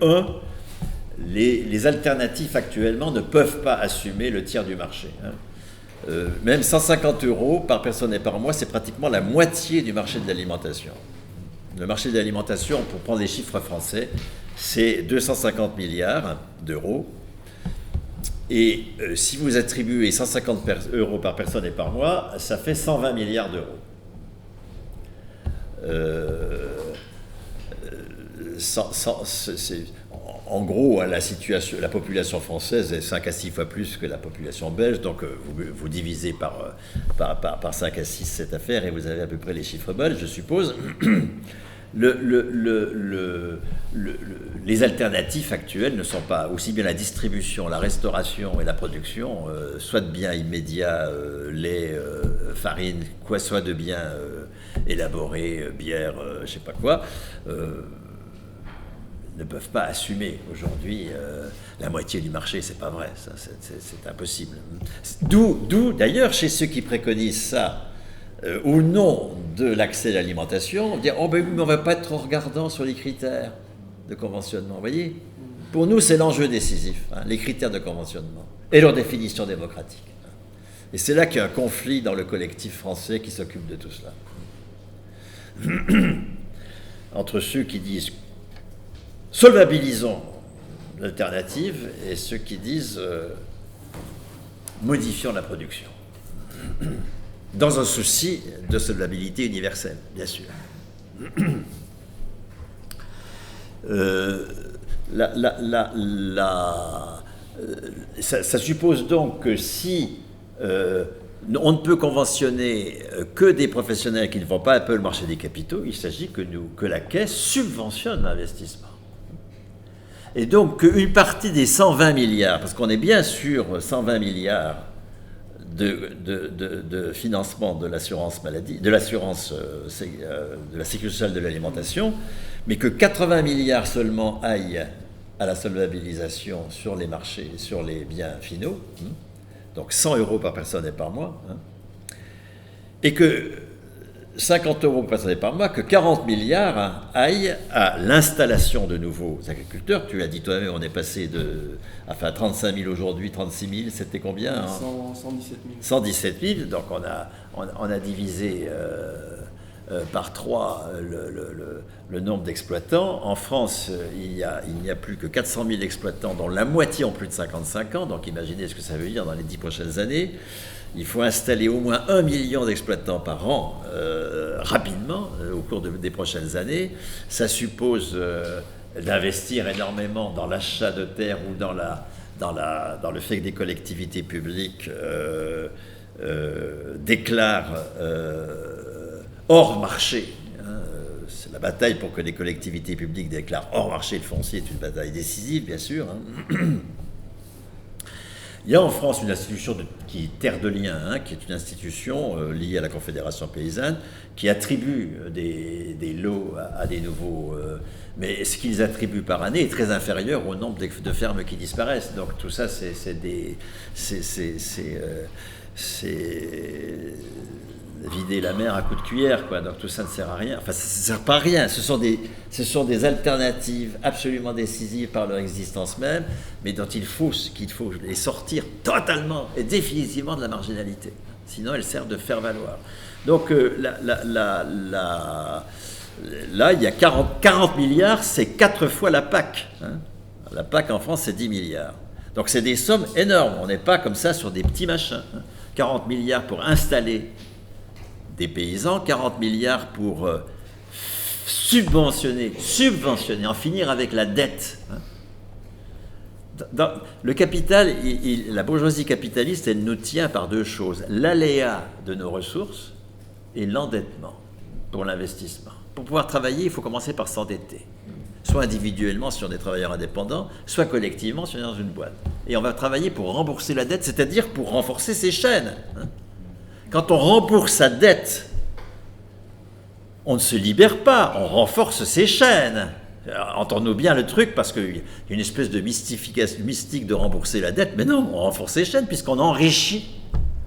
[SPEAKER 1] les alternatifs actuellement ne peuvent pas assumer le tiers du marché. Même 150 € par personne et par mois, c'est pratiquement la moitié du marché de l'alimentation. Le marché de l'alimentation, pour prendre les chiffres français, c'est 250 milliards d'euros. Et si vous attribuez 150 € par personne et par mois, ça fait 120 milliards d'euros. En gros, la population française est 5 à 6 fois plus que la population belge, donc vous divisez par 5 à 6 cette affaire et vous avez à peu près les chiffres belges, je suppose. Les alternatives actuelles ne sont pas, aussi bien la distribution, la restauration et la production, soit de biens immédiats, lait, farine, quoi soit de biens élaborés, bière, je ne sais pas quoi, ne peuvent pas assumer aujourd'hui la moitié du marché, c'est pas vrai, ça, c'est impossible. D'où, d'ailleurs, chez ceux qui préconisent ça, au nom de l'accès à l'alimentation, on dit « Oh ben oui, mais on ne va pas être trop regardant sur les critères de conventionnement. » Vous voyez ? Pour nous, c'est l'enjeu décisif, les critères de conventionnement et leur définition démocratique. Et c'est là qu'il y a un conflit dans le collectif français qui s'occupe de tout cela. Entre ceux qui disent « solvabilisons l'alternative » et ceux qui disent « modifions la production ». Dans un souci de solvabilité universelle, bien sûr. Ça suppose donc que si on ne peut conventionner que des professionnels qui ne vont pas un peu le marché des capitaux, il s'agit que la Caisse subventionne l'investissement. Et donc qu'une partie des 120 milliards, parce qu'on est bien sur 120 milliards de financement de l'assurance maladie, de la sécurité sociale de l'alimentation, mais que 80 milliards seulement aillent à la solvabilisation sur les marchés, sur les biens finaux, donc 100 € par personne et par mois, et que 50 € par personne et par mois, que 40 milliards aillent à l'installation de nouveaux agriculteurs. Tu l'as dit toi-même, on est passé de 35 000 aujourd'hui, 36 000, c'était combien
[SPEAKER 2] 117 000.
[SPEAKER 1] 117 000, donc on a divisé par 3 le nombre d'exploitants. En France, il n'y a plus que 400 000 exploitants, dont la moitié ont plus de 55 ans, donc imaginez ce que ça veut dire dans les 10 prochaines années. Il faut installer au moins 1 million d'exploitants par an, rapidement, au cours des prochaines années. Ça suppose d'investir énormément dans l'achat de terres ou dans le fait que des collectivités publiques déclarent hors marché La bataille pour que les collectivités publiques déclarent hors marché le foncier est une bataille décisive, bien sûr. Il y a en France une institution qui est Terre de Liens, qui est une institution liée à la Confédération paysanne, qui attribue des lots à des nouveaux... mais ce qu'ils attribuent par année est très inférieur au nombre de fermes qui disparaissent. Donc tout ça, c'est vider la mer à coups de cuillère, quoi. Donc tout ça ne sert à rien. Enfin, ça ne sert pas à rien. Ce sont des alternatives absolument décisives par leur existence même, mais dont qu'il faut les sortir totalement et définitivement de la marginalité. Sinon, elles servent de faire valoir. Donc là, il y a 40 milliards, c'est 4 fois la PAC. La PAC en France, c'est 10 milliards. Donc c'est des sommes énormes. On n'est pas comme ça sur des petits machins. 40 milliards pour installer des paysans, 40 milliards pour subventionner, en finir avec la dette. Dans le capital, la bourgeoisie capitaliste, elle nous tient par deux choses, l'aléa de nos ressources et l'endettement pour l'investissement. Pour pouvoir travailler, il faut commencer par s'endetter, soit individuellement si on est travailleur indépendant, soit collectivement si on est dans une boîte. Et on va travailler pour rembourser la dette, c'est-à-dire pour renforcer ses chaînes. Quand on rembourse sa dette, on ne se libère pas, on renforce ses chaînes. Entendons bien le truc, parce qu'il y a une espèce de mystification mystique de rembourser la dette, mais non, on renforce ses chaînes puisqu'on enrichit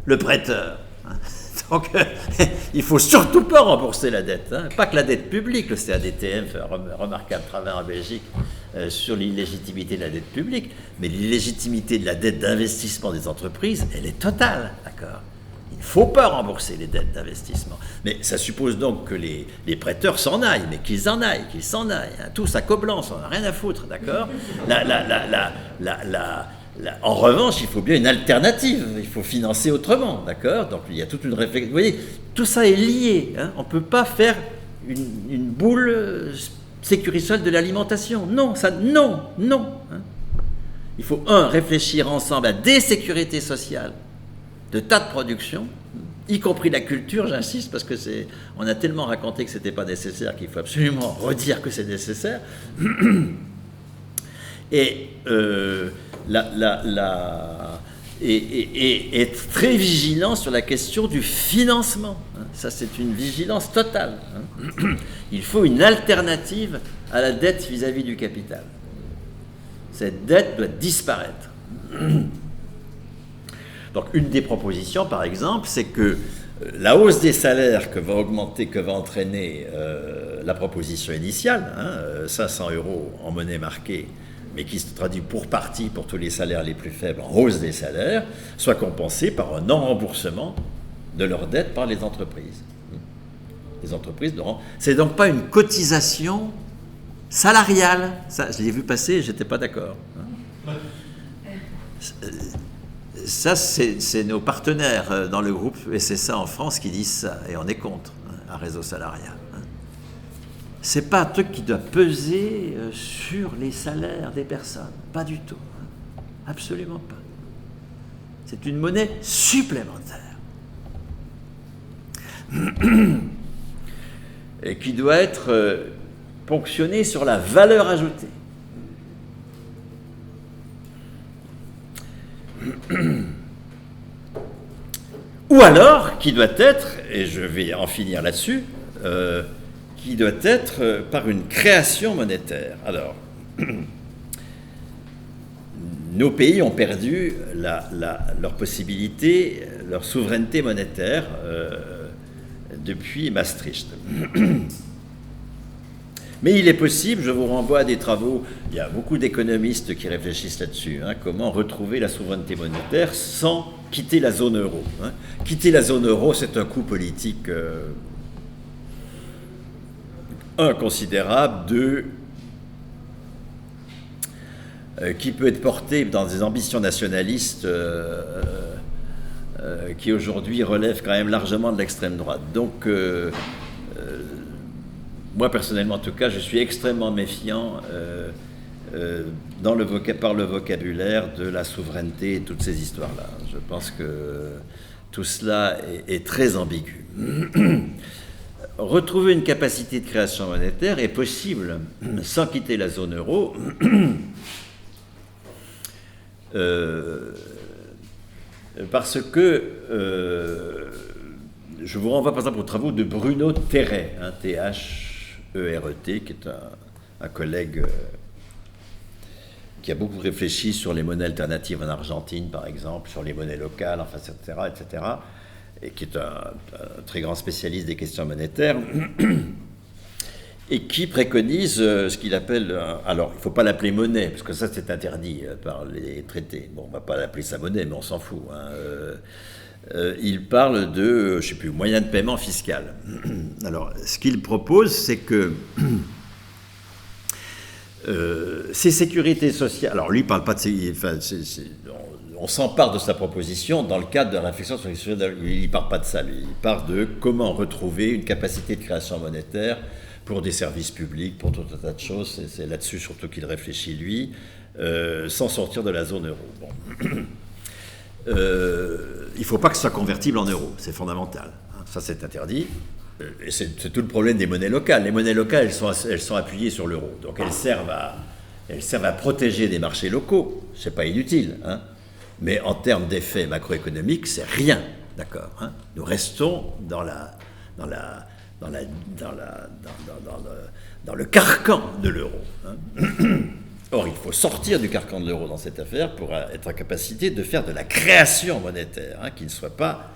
[SPEAKER 1] le prêteur. Donc, il ne faut surtout pas rembourser la dette. Pas que la dette publique, le CADTM fait un remarquable travail en Belgique sur l'illégitimité de la dette publique, mais l'illégitimité de la dette d'investissement des entreprises, elle est totale, d'accord ? Il ne faut pas rembourser les dettes d'investissement. Mais ça suppose donc que les prêteurs s'en aillent, mais qu'ils s'en aillent. Tous à Coblence, on n'a rien à foutre, d'accord ? En revanche, il faut bien une alternative. Il faut financer autrement, d'accord ? Donc il y a toute une réflexion. Vous voyez, tout ça est lié. On ne peut pas faire une boule sécurisole de l'alimentation. Non. Il faut, réfléchir ensemble à des sécurités sociales de tas de productions, y compris la culture, j'insiste, parce que on a tellement raconté que ce n'était pas nécessaire qu'il faut absolument redire que c'est nécessaire. Et être très vigilant sur la question du financement. Ça, c'est une vigilance totale. Il faut une alternative à la dette vis-à-vis du capital. Cette dette doit disparaître. Donc, une des propositions, par exemple, c'est que la hausse des salaires que va entraîner la proposition initiale, 500 € en monnaie marquée, mais qui se traduit pour partie pour tous les salaires les plus faibles en hausse des salaires, soit compensée par un non-remboursement de leurs dettes par les entreprises. C'est donc pas une cotisation salariale. Ça, je l'ai vu passer, je n'étais pas d'accord. Ça, c'est nos partenaires dans le groupe SSA en France qui disent ça, et on est contre un réseau salarial. C'est pas un truc qui doit peser sur les salaires des personnes, pas du tout, absolument pas. C'est une monnaie supplémentaire et qui doit être ponctionnée sur la valeur ajoutée. Ou alors, qui doit être, et je vais en finir là-dessus, qui doit être par une création monétaire. Alors, nos pays ont perdu leur possibilité, leur souveraineté monétaire depuis Maastricht. Mais il est possible, je vous renvoie à des travaux, il y a beaucoup d'économistes qui réfléchissent là-dessus, comment retrouver la souveraineté monétaire sans quitter la zone euro. Quitter la zone euro, c'est un coût politique inconsidérable, qui peut être porté dans des ambitions nationalistes qui aujourd'hui relèvent quand même largement de l'extrême droite. Donc, moi personnellement en tout cas, je suis extrêmement méfiant par le vocabulaire de la souveraineté et toutes ces histoires-là. Je pense que tout cela est très ambigu. retrouver une capacité de création monétaire est possible sans quitter la zone euro. Parce que je vous renvoie par exemple aux travaux de Bruno Terret, T-H-E-R-E-T, qui est un collègue qui a beaucoup réfléchi sur les monnaies alternatives en Argentine, par exemple, sur les monnaies locales, enfin, etc., et qui est un très grand spécialiste des questions monétaires, et qui préconise ce qu'il appelle... alors, il ne faut pas l'appeler monnaie, parce que ça, c'est interdit par les traités. Bon, on ne va pas l'appeler sa monnaie, mais on s'en fout. Il parle de, je ne sais plus, moyen de paiement fiscal. Alors, ce qu'il propose, c'est que ces sécurités sociales... Alors, lui, il ne parle pas de... Enfin, on s'empare de sa proposition dans le cadre de la réflexion sur les sujets. Il ne parle pas de ça, lui. Il parle de comment retrouver une capacité de création monétaire pour des services publics, pour tout un tas de choses. C'est là-dessus surtout qu'il réfléchit, lui, sans sortir de la zone euro. Bon. Il ne faut pas que ce soit convertible en euros, c'est fondamental. Ça, c'est interdit. Et c'est tout le problème des monnaies locales. Les monnaies locales, elles sont appuyées sur l'euro. Donc, elles servent à protéger des marchés locaux. Ce n'est pas inutile, hein. Mais en termes d'effets macroéconomiques, c'est rien, d'accord, hein. Nous restons dans le carcan de l'euro, hein. Or, il faut sortir du carcan de l'euro dans cette affaire pour être en capacité de faire de la création monétaire, hein, qui ne soit pas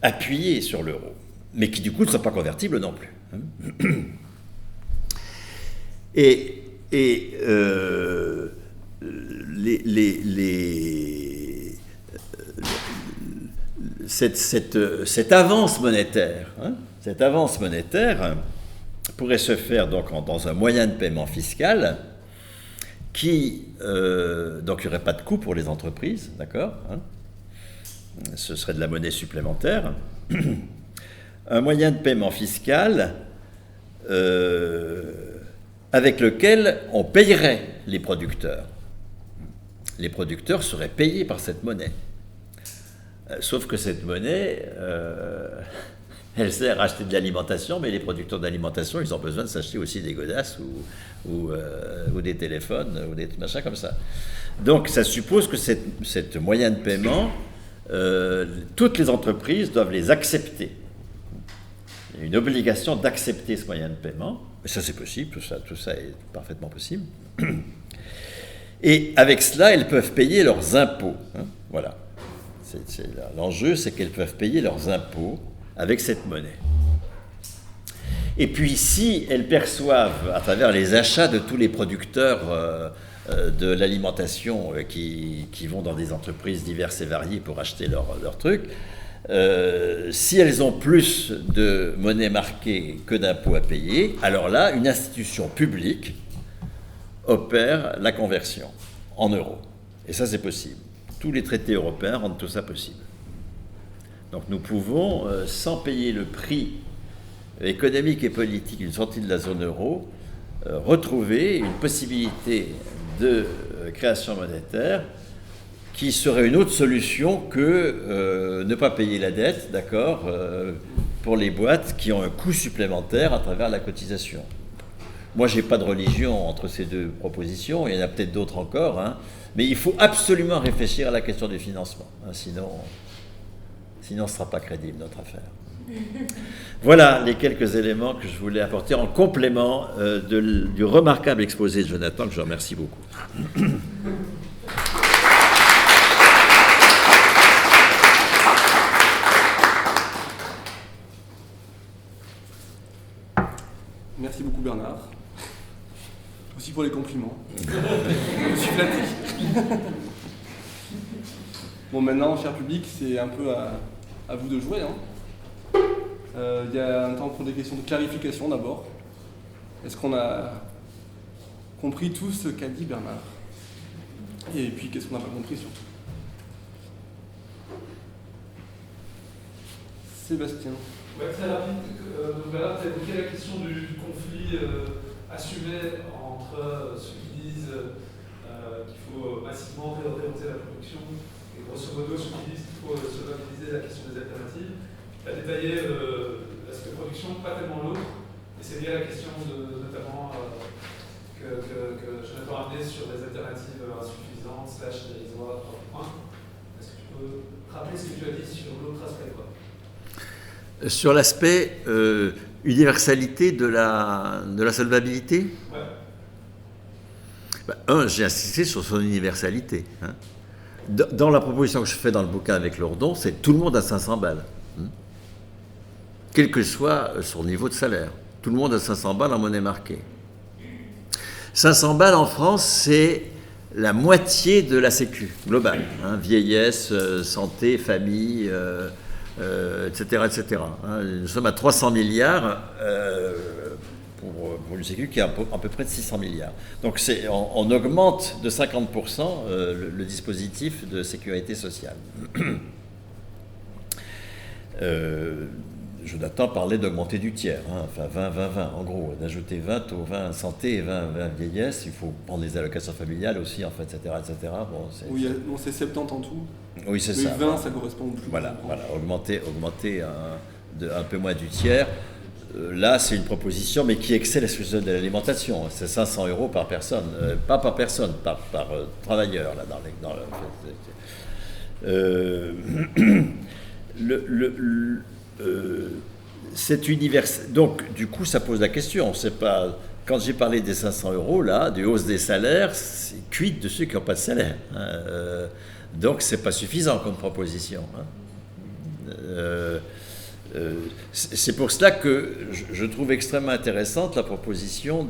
[SPEAKER 1] appuyée sur l'euro, mais qui du coup ne soit pas convertible non plus, hein. Cette avance monétaire, hein, pourrait se faire donc dans un moyen de paiement fiscal qui, donc il n'y aurait pas de coût pour les entreprises, d'accord, hein, ce serait de la monnaie supplémentaire, un moyen de paiement fiscal avec lequel on payerait les producteurs. Les producteurs seraient payés par cette monnaie. Sauf que cette monnaie, elle sert à acheter de l'alimentation, mais les producteurs d'alimentation, ils ont besoin de s'acheter aussi des godasses ou des téléphones ou des machins comme ça. Donc ça suppose que cette moyen de paiement, toutes les entreprises doivent les accepter. Il y a une obligation d'accepter ce moyen de paiement. Et ça, c'est possible, tout ça est parfaitement possible. Et avec cela, elles peuvent payer leurs impôts, hein, voilà. L'enjeu, c'est qu'elles peuvent payer leurs impôts avec cette monnaie. Et puis, si elles perçoivent, à travers les achats de tous les producteurs de l'alimentation qui vont dans des entreprises diverses et variées pour acheter leurs trucs, si elles ont plus de monnaie marquée que d'impôts à payer, alors là, une institution publique opère la conversion en euros. Et ça, c'est possible. Tous les traités européens rendent tout ça possible. Donc nous pouvons, sans payer le prix économique et politique d'une sortie de la zone euro, retrouver une possibilité de création monétaire qui serait une autre solution que ne pas payer la dette, d'accord, pour les boîtes qui ont un coût supplémentaire à travers la cotisation. Moi, je n'ai pas de religion entre ces deux propositions, il y en a peut-être d'autres encore, hein, mais il faut absolument réfléchir à la question du financement, hein, sinon ce ne sera pas crédible, notre affaire. Voilà les quelques éléments que je voulais apporter en complément du remarquable exposé de Jonathan, que je remercie beaucoup.
[SPEAKER 2] Merci beaucoup Bernard. Aussi pour les compliments. Je suis flatté. Bon, maintenant, cher public, c'est un peu à vous de jouer, hein. Il y a un temps pour des questions de clarification d'abord. Est-ce qu'on a compris tout ce qu'a dit Bernard? Et puis, qu'est-ce qu'on n'a pas compris surtout? Sébastien.
[SPEAKER 3] Ouais, très rapide. Bernard, tu as évoqué la question du conflit assumé entre ceux qui disent qu'il faut massivement réorienter la production et grosso modo ceux qui disent qu'il faut solvabiliser la question des alternatives. Tu as détaillé l'aspect production, pas tellement l'autre. Et c'est lié à la question notamment que Jonathan a amené sur des alternatives insuffisantes, dérisoires, Est-ce que tu peux rappeler ce que tu as dit sur l'autre aspect, quoi?
[SPEAKER 1] Sur l'aspect universalité de la solvabilité,
[SPEAKER 3] Ouais.
[SPEAKER 1] J'ai insisté sur son universalité. Hein. Dans la proposition que je fais dans le bouquin avec Lordon, c'est tout le monde à 500 balles. Hein. Quel que soit son niveau de salaire. Tout le monde à 500 balles en monnaie marquée. 500 balles en France, c'est la moitié de la Sécu globale. Hein, vieillesse, santé, famille, etc. etc. Hein. Nous sommes à 300 milliards pour une Sécu qui est à peu près de 600 milliards. Donc on augmente de 50% le dispositif de sécurité sociale. Jonathan parlait d'augmenter du tiers, hein, enfin 20-20-20 en gros, d'ajouter 20 au 20 santé et 20 vieillesse, il faut prendre les allocations familiales aussi, en fait, etc. etc. Bon,
[SPEAKER 2] oui, non, c'est 70 en tout.
[SPEAKER 1] Oui, c'est
[SPEAKER 2] mais
[SPEAKER 1] ça.
[SPEAKER 2] 20, ça correspond au plus.
[SPEAKER 1] Voilà, augmenter un peu moins du tiers. Là, c'est une proposition, mais qui excelle la sécurité de l'alimentation. C'est 500 € par personne, pas par personne, par travailleur, là, c'est universel. Donc, du coup, ça pose la question. C'est pas, quand j'ai parlé des 500 €, là, des hausses des salaires, c'est quid de ceux qui n'ont pas de salaire. Hein. Donc, c'est pas suffisant comme proposition. Hein. C'est pour cela que je trouve extrêmement intéressante la proposition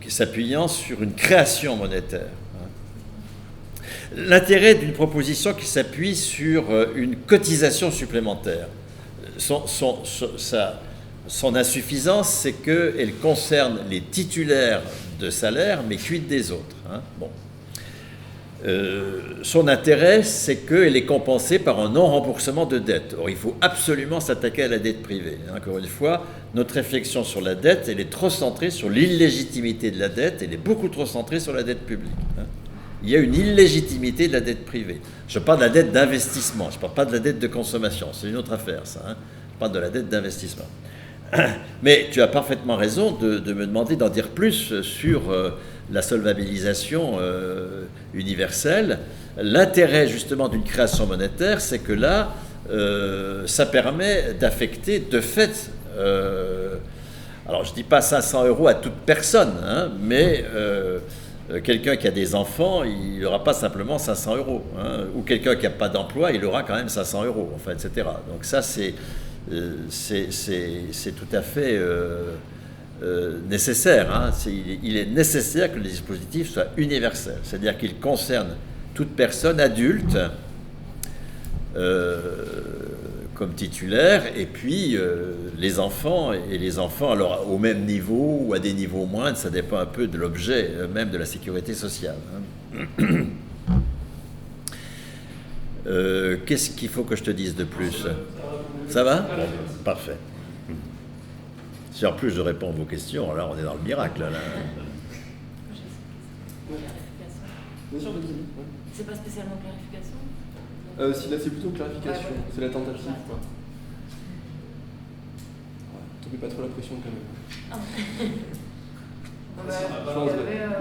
[SPEAKER 1] s'appuyant sur une création monétaire. L'intérêt d'une proposition qui s'appuie sur une cotisation supplémentaire, son insuffisance, c'est qu'elle concerne les titulaires de salaire, mais quid des autres. Hein. Bon. Son intérêt, c'est qu'elle est compensée par un non-remboursement de dette. Or, il faut absolument s'attaquer à la dette privée. Encore une fois, notre réflexion sur la dette, elle est trop centrée sur l'illégitimité de la dette, elle est beaucoup trop centrée sur la dette publique. Il y a une illégitimité de la dette privée. Je parle de la dette d'investissement, je ne parle pas de la dette de consommation, c'est une autre affaire, ça. Hein. Je parle de la dette d'investissement. Mais tu as parfaitement raison de me demander d'en dire plus sur la solvabilisation universelle. L'intérêt justement d'une création monétaire, c'est que là, ça permet d'affecter de fait, alors je ne dis pas 500 € à toute personne, hein, mais quelqu'un qui a des enfants, il n'aura pas simplement 500 €, hein, ou quelqu'un qui n'a pas d'emploi, il aura quand même 500 €, enfin, etc. Donc ça, c'est tout à fait nécessaire. Hein. Il est nécessaire que le dispositif soit universel, c'est-à-dire qu'il concerne toute personne adulte comme titulaire, et puis les enfants, alors au même niveau ou à des niveaux moindres, ça dépend un peu de l'objet même de la sécurité sociale. Hein. Qu'est-ce qu'il faut que je te dise de plus? Ça va? Bon, parfait. Si en plus je réponds à vos questions, là on est dans le miracle. Là.
[SPEAKER 2] Bien sûr,
[SPEAKER 4] c'est pas spécialement clarification?
[SPEAKER 2] Si là c'est plutôt clarification,
[SPEAKER 4] ouais.
[SPEAKER 2] C'est la tentative. Quoi. T'en mets pas trop la pression quand même.
[SPEAKER 4] Ah.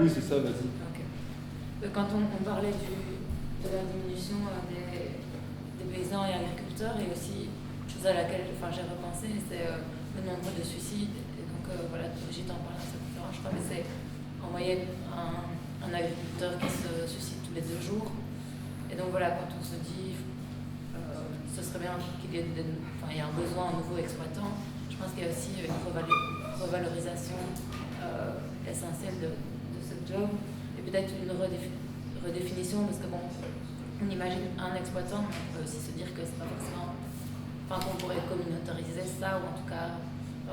[SPEAKER 2] Oui, c'est ça, vas-y.
[SPEAKER 4] Okay. Quand on parlait de la diminution des paysans et agriculteurs, et aussi chose à laquelle j'ai repensé, c'est le nombre de suicides. Et donc voilà, Brigitte en parlait dans sa conférence, je crois, mais c'est en moyenne un agriculteur qui se suicide tous les 2 jours. Et donc voilà, quand on se dit ce serait bien qu'il y ait il y a un besoin en nouveaux exploitants, je pense qu'il y a aussi une revalorisation essentielle de ce job, et peut-être une redéfinition, parce que bon, on imagine un exploitant, mais on peut aussi se dire que c'est pas forcément, qu'on pourrait communautariser ça, ou en tout cas,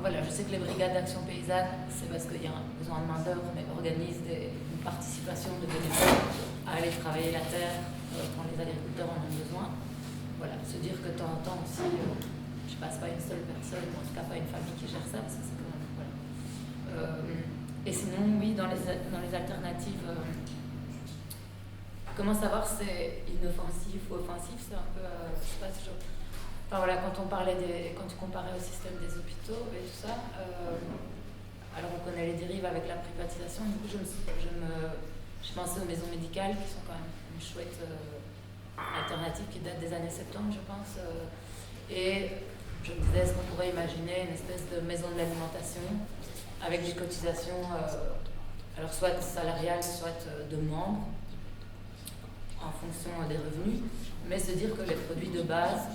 [SPEAKER 4] voilà, je sais que les brigades d'action paysanne, c'est parce qu'il y a un besoin de main d'œuvre, mais organisent une participation de bénévoles à aller travailler la terre quand les agriculteurs en ont besoin. Voilà, se dire que de temps en temps aussi, je passe pas une seule personne, ou en tout cas pas une famille qui gère ça, parce que c'est quand même, voilà. Et sinon, oui, dans les alternatives, comment savoir si c'est inoffensif ou offensif, c'est un peu, je sais pas, Enfin voilà, quand tu comparais au système des hôpitaux et tout ça, alors on connaît les dérives avec la privatisation, du coup je pensais aux maisons médicales qui sont quand même une chouette alternative qui date des années 70 je pense, et je me disais est-ce qu'on pourrait imaginer une espèce de maison de l'alimentation avec des cotisations alors soit salariales, soit de membres en fonction des revenus, mais se dire que les produits de base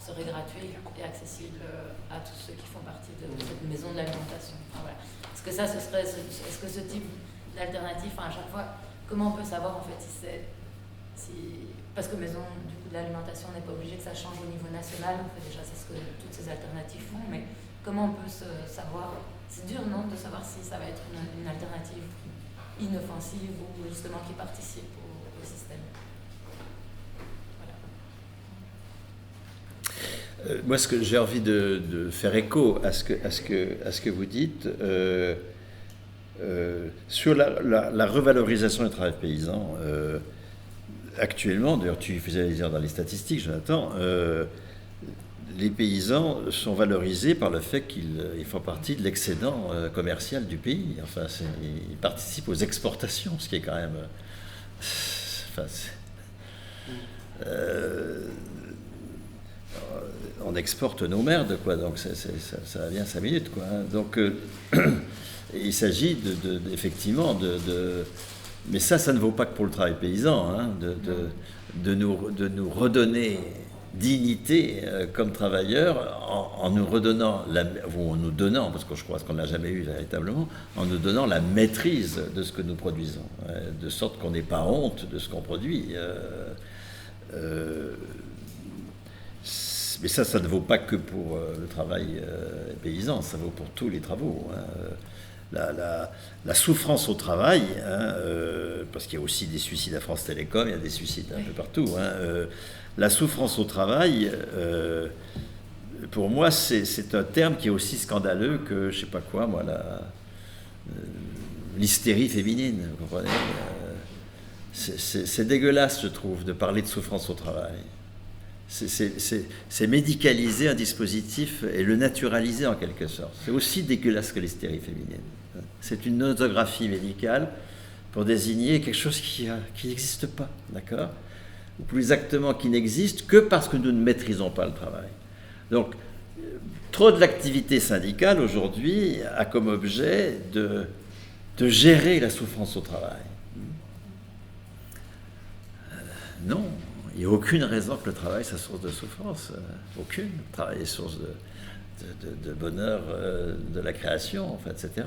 [SPEAKER 4] serait gratuit et accessible à tous ceux qui font partie de cette maison de l'alimentation. Enfin, voilà. Est-ce que ça, est-ce que ce type d'alternative, à chaque fois, comment on peut savoir en fait parce que maison du coup de l'alimentation n'est pas obligé que ça change au niveau national, en fait, déjà c'est ce que toutes ces alternatives font, mais comment on peut savoir, c'est dur non, de savoir si ça va être une alternative inoffensive ou justement qui participe au système.
[SPEAKER 1] Moi, ce que j'ai envie de faire écho à ce que vous dites sur la revalorisation du travail paysan. Actuellement, d'ailleurs, tu faisais dire dans les statistiques, Jonathan, les paysans sont valorisés par le fait qu'ils font partie de l'excédent commercial du pays. Enfin, ils participent aux exportations, ce qui est quand même. On exporte nos merdes, quoi. Donc ça va bien 5 minutes, quoi. Donc il s'agit effectivement mais ça ne vaut pas que pour le travail paysan, hein, de nous redonner dignité comme travailleurs en nous redonnant, ou en nous donnant, parce que je crois qu'on ne l'a jamais eu véritablement, en nous donnant la maîtrise de ce que nous produisons, de sorte qu'on n'ait pas honte de ce qu'on produit. Mais ça ne vaut pas que pour le travail paysan, ça vaut pour tous les travaux. Hein. La souffrance au travail, hein, parce qu'il y a aussi des suicides à France Télécom, il y a des suicides un peu partout. Hein, la souffrance au travail, pour moi, c'est un terme qui est aussi scandaleux que, je ne sais pas quoi, moi, l'hystérie féminine, vous comprenez. C'est dégueulasse, je trouve, de parler de souffrance au travail. C'est médicaliser un dispositif et le naturaliser en quelque sorte. C'est aussi dégueulasse que l'hystérie féminine. C'est une notographie médicale pour désigner quelque chose qui n'existe pas, d'accord ? Ou plus exactement qui n'existe que parce que nous ne maîtrisons pas le travail. Donc, trop de l'activité syndicale aujourd'hui a comme objet de gérer la souffrance au travail. Non. Il n'y a aucune raison que le travail soit source de souffrance. Aucune. Le travail est source de bonheur, de la création, enfin, etc.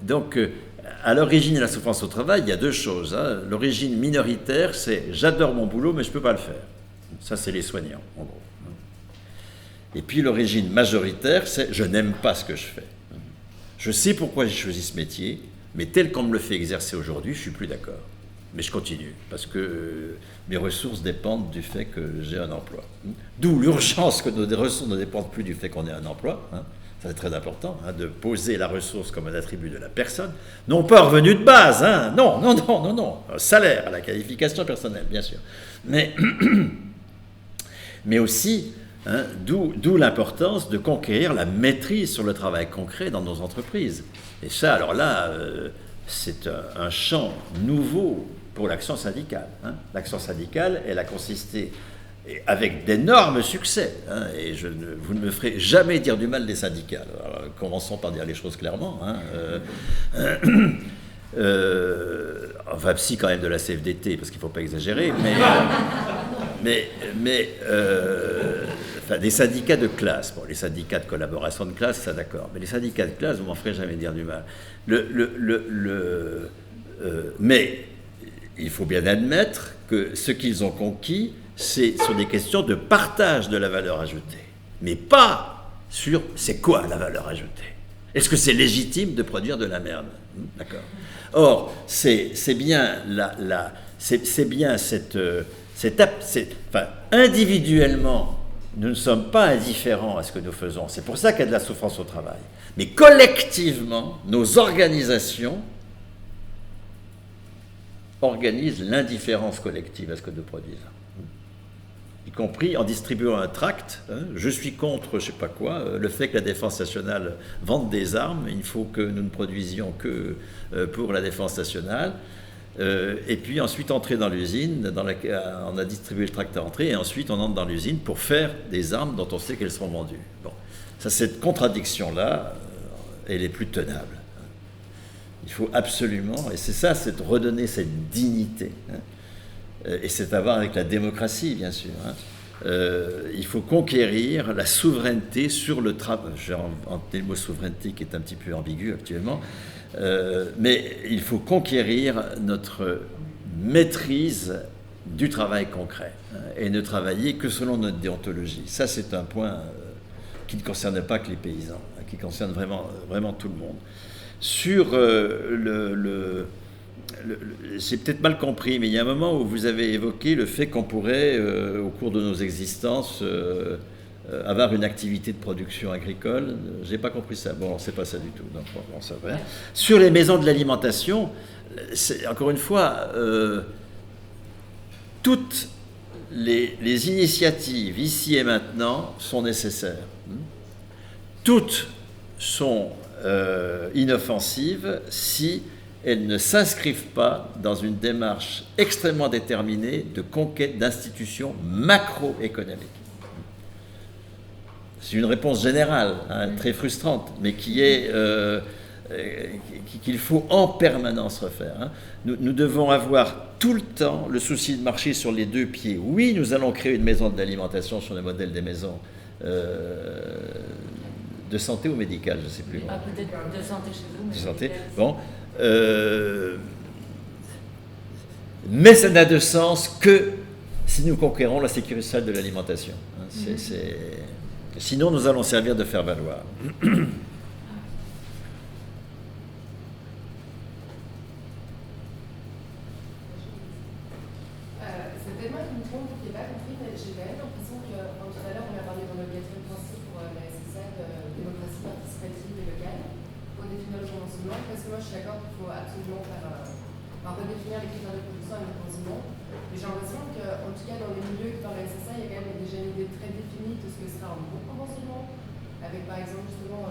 [SPEAKER 1] Donc, à l'origine de la souffrance au travail, il y a deux choses. Hein. L'origine minoritaire, c'est « j'adore mon boulot, mais je ne peux pas le faire ». Ça, c'est les soignants, en gros. Et puis, l'origine majoritaire, c'est « je n'aime pas ce que je fais ». Je sais pourquoi j'ai choisi ce métier, mais tel qu'on me le fait exercer aujourd'hui, je ne suis plus d'accord. Mais je continue, parce que mes ressources dépendent du fait que j'ai un emploi. D'où l'urgence que nos ressources ne dépendent plus du fait qu'on ait un emploi. Hein. Ça, c'est très important, hein, de poser la ressource comme un attribut de la personne. Non pas un revenu de base, hein. Non. Un salaire à la qualification personnelle, bien sûr. Mais aussi, hein, d'où l'importance de conquérir la maîtrise sur le travail concret dans nos entreprises. Et ça, alors là, c'est un champ nouveau pour l'action syndicale. Hein. L'action syndicale, elle a consisté, avec d'énormes succès, hein, et vous ne me ferez jamais dire du mal des syndicats. Alors, commençons par dire les choses clairement. Hein. Enfin, si quand même de la CFDT, parce qu'il ne faut pas exagérer, enfin, des syndicats de classe. Bon, les syndicats de collaboration de classe, ça d'accord, mais les syndicats de classe, vous ne m'en ferez jamais dire du mal. Mais il faut bien admettre que ce qu'ils ont conquis, c'est sur des questions de partage de la valeur ajoutée, mais pas sur c'est quoi la valeur ajoutée. Est-ce que c'est légitime de produire de la merde ? D'accord. Or, c'est bien enfin, individuellement, nous ne sommes pas indifférents à ce que nous faisons. C'est pour ça qu'il y a de la souffrance au travail. Mais collectivement, nos organisations organisent l'indifférence collective à ce que nous produisons. y compris en distribuant un tract. Je suis contre, je ne sais pas quoi, le fait que la Défense nationale vende des armes. Il faut que nous ne produisions que pour la Défense nationale. Et puis ensuite entrer dans l'usine, on a distribué le tract à entrée, et ensuite on entre dans l'usine pour faire des armes dont on sait qu'elles seront vendues. Bon, ça, cette contradiction-là, elle est plus tenable. Il faut absolument, et c'est ça, c'est de redonner cette dignité. Et c'est à voir avec la démocratie, bien sûr. Il faut conquérir la souveraineté sur le travail. J'ai entendu le mot souveraineté qui est un petit peu ambigu actuellement. Mais il faut conquérir notre maîtrise du travail concret et ne travailler que selon notre déontologie. Ça, c'est un point qui ne concerne pas que les paysans, qui concerne vraiment, vraiment tout le monde. Sur j'ai peut-être mal compris, mais il y a un moment où vous avez évoqué le fait qu'on pourrait, au cours de nos existences, avoir une activité de production agricole. J'ai pas compris ça. Bon, c'est pas ça du tout. Donc, bon, ça va. Sur les maisons de l'alimentation, encore une fois, toutes les initiatives ici et maintenant sont nécessaires. Toutes sont inoffensives si elles ne s'inscrivent pas dans une démarche extrêmement déterminée de conquête d'institutions macroéconomiques. C'est une réponse générale, très frustrante, mais qu'il faut en permanence refaire. Nous devons avoir tout le temps le souci de marcher sur les deux pieds. Oui, nous allons créer une maison de l'alimentation sur le modèle des maisons de santé ou médicale, je ne sais plus.
[SPEAKER 4] Peut-être de santé chez vous.
[SPEAKER 1] De santé, bon. Mais ça n'a de sens que si nous conquérons la sécurité sociale de l'alimentation. Sinon, nous allons servir de faire valoir.
[SPEAKER 5] C'est peut-être moi qui me trompe, qui n'ai pas compris, mais j'ai quand même l'impression que, tout à l'heure, on a parlé dans le quatrième principe pour la SSA de démocratie participative et locale, pour définir le genre d'enseignement, parce que moi je suis d'accord qu'il faut absolument redéfinir les critères de production avec l'enseignement, mais j'ai l'impression qu'en tout cas dans les milieux que dans la SSA, il y a quand même déjà une idée très définie de ce que sera un bon enseignement, avec par exemple justement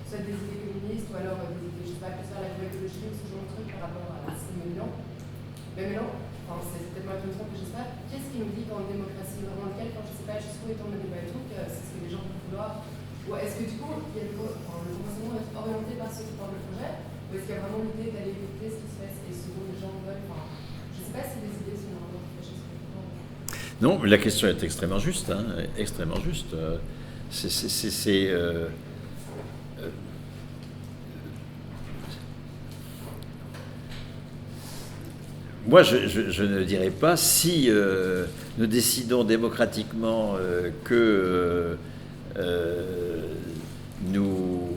[SPEAKER 5] soit des idées communistes ou alors des idées, je sais pas, plus faire l'agroécologie ou ce genre de truc par rapport à ce Mélan. Mais non, enfin, c'est peut-être moi qui me trompe, je sais pas. Qu'est-ce qui nous dit qu'en démocratie vraiment locale, quand je sais pas jusqu'où est tombé le débat et tout, que c'est ce que les gens vont vouloir? Ou est-ce que du coup, il y a le enseignement est orienté par ceux qui portent le projet? Ou est-ce qu'il y a vraiment l'idée d'aller écouter ce qui se fait et ce dont les gens veulent? Enfin, je sais pas si les idées sont vraiment réfléchies.
[SPEAKER 1] Non, la question est extrêmement juste, extrêmement juste. Moi, je ne dirais pas si nous décidons démocratiquement que nous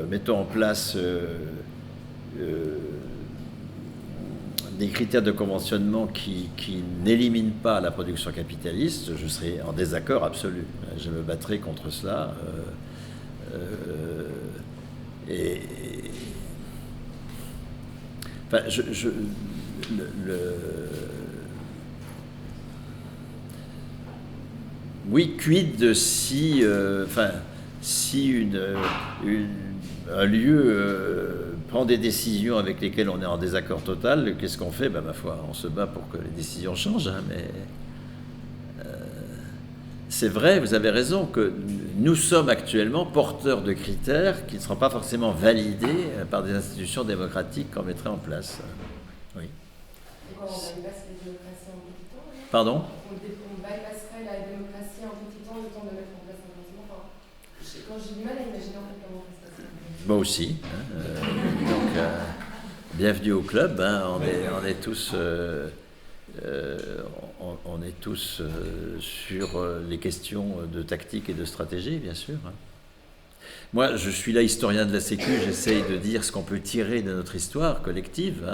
[SPEAKER 1] mettons en place des critères de conventionnement qui n'éliminent pas la production capitaliste, je serai en désaccord absolu. Je me battrai contre cela. Enfin, oui, quid si, si un lieu prend des décisions avec lesquelles on est en désaccord total, qu'est-ce qu'on fait? Ma foi, on se bat pour que les décisions changent, mais c'est vrai, vous avez raison, que nous sommes actuellement porteurs de critères qui ne seront pas forcément validés par des institutions démocratiques qu'on mettrait en place. Oui.
[SPEAKER 5] Et quoi, on bypasse la démocratie en petit temps?
[SPEAKER 1] Pardon?
[SPEAKER 5] On bypasserait la démocratie en petit temps le temps de mettre en place un gouvernement. Quand j'ai du mal à imaginer en fait comment ça se passe.
[SPEAKER 1] Moi aussi. Donc, bienvenue au club. On est tous... on est tous sur les questions de tactique et de stratégie, bien sûr. Moi, je suis là historien de la Sécu, j'essaye de dire ce qu'on peut tirer de notre histoire collective,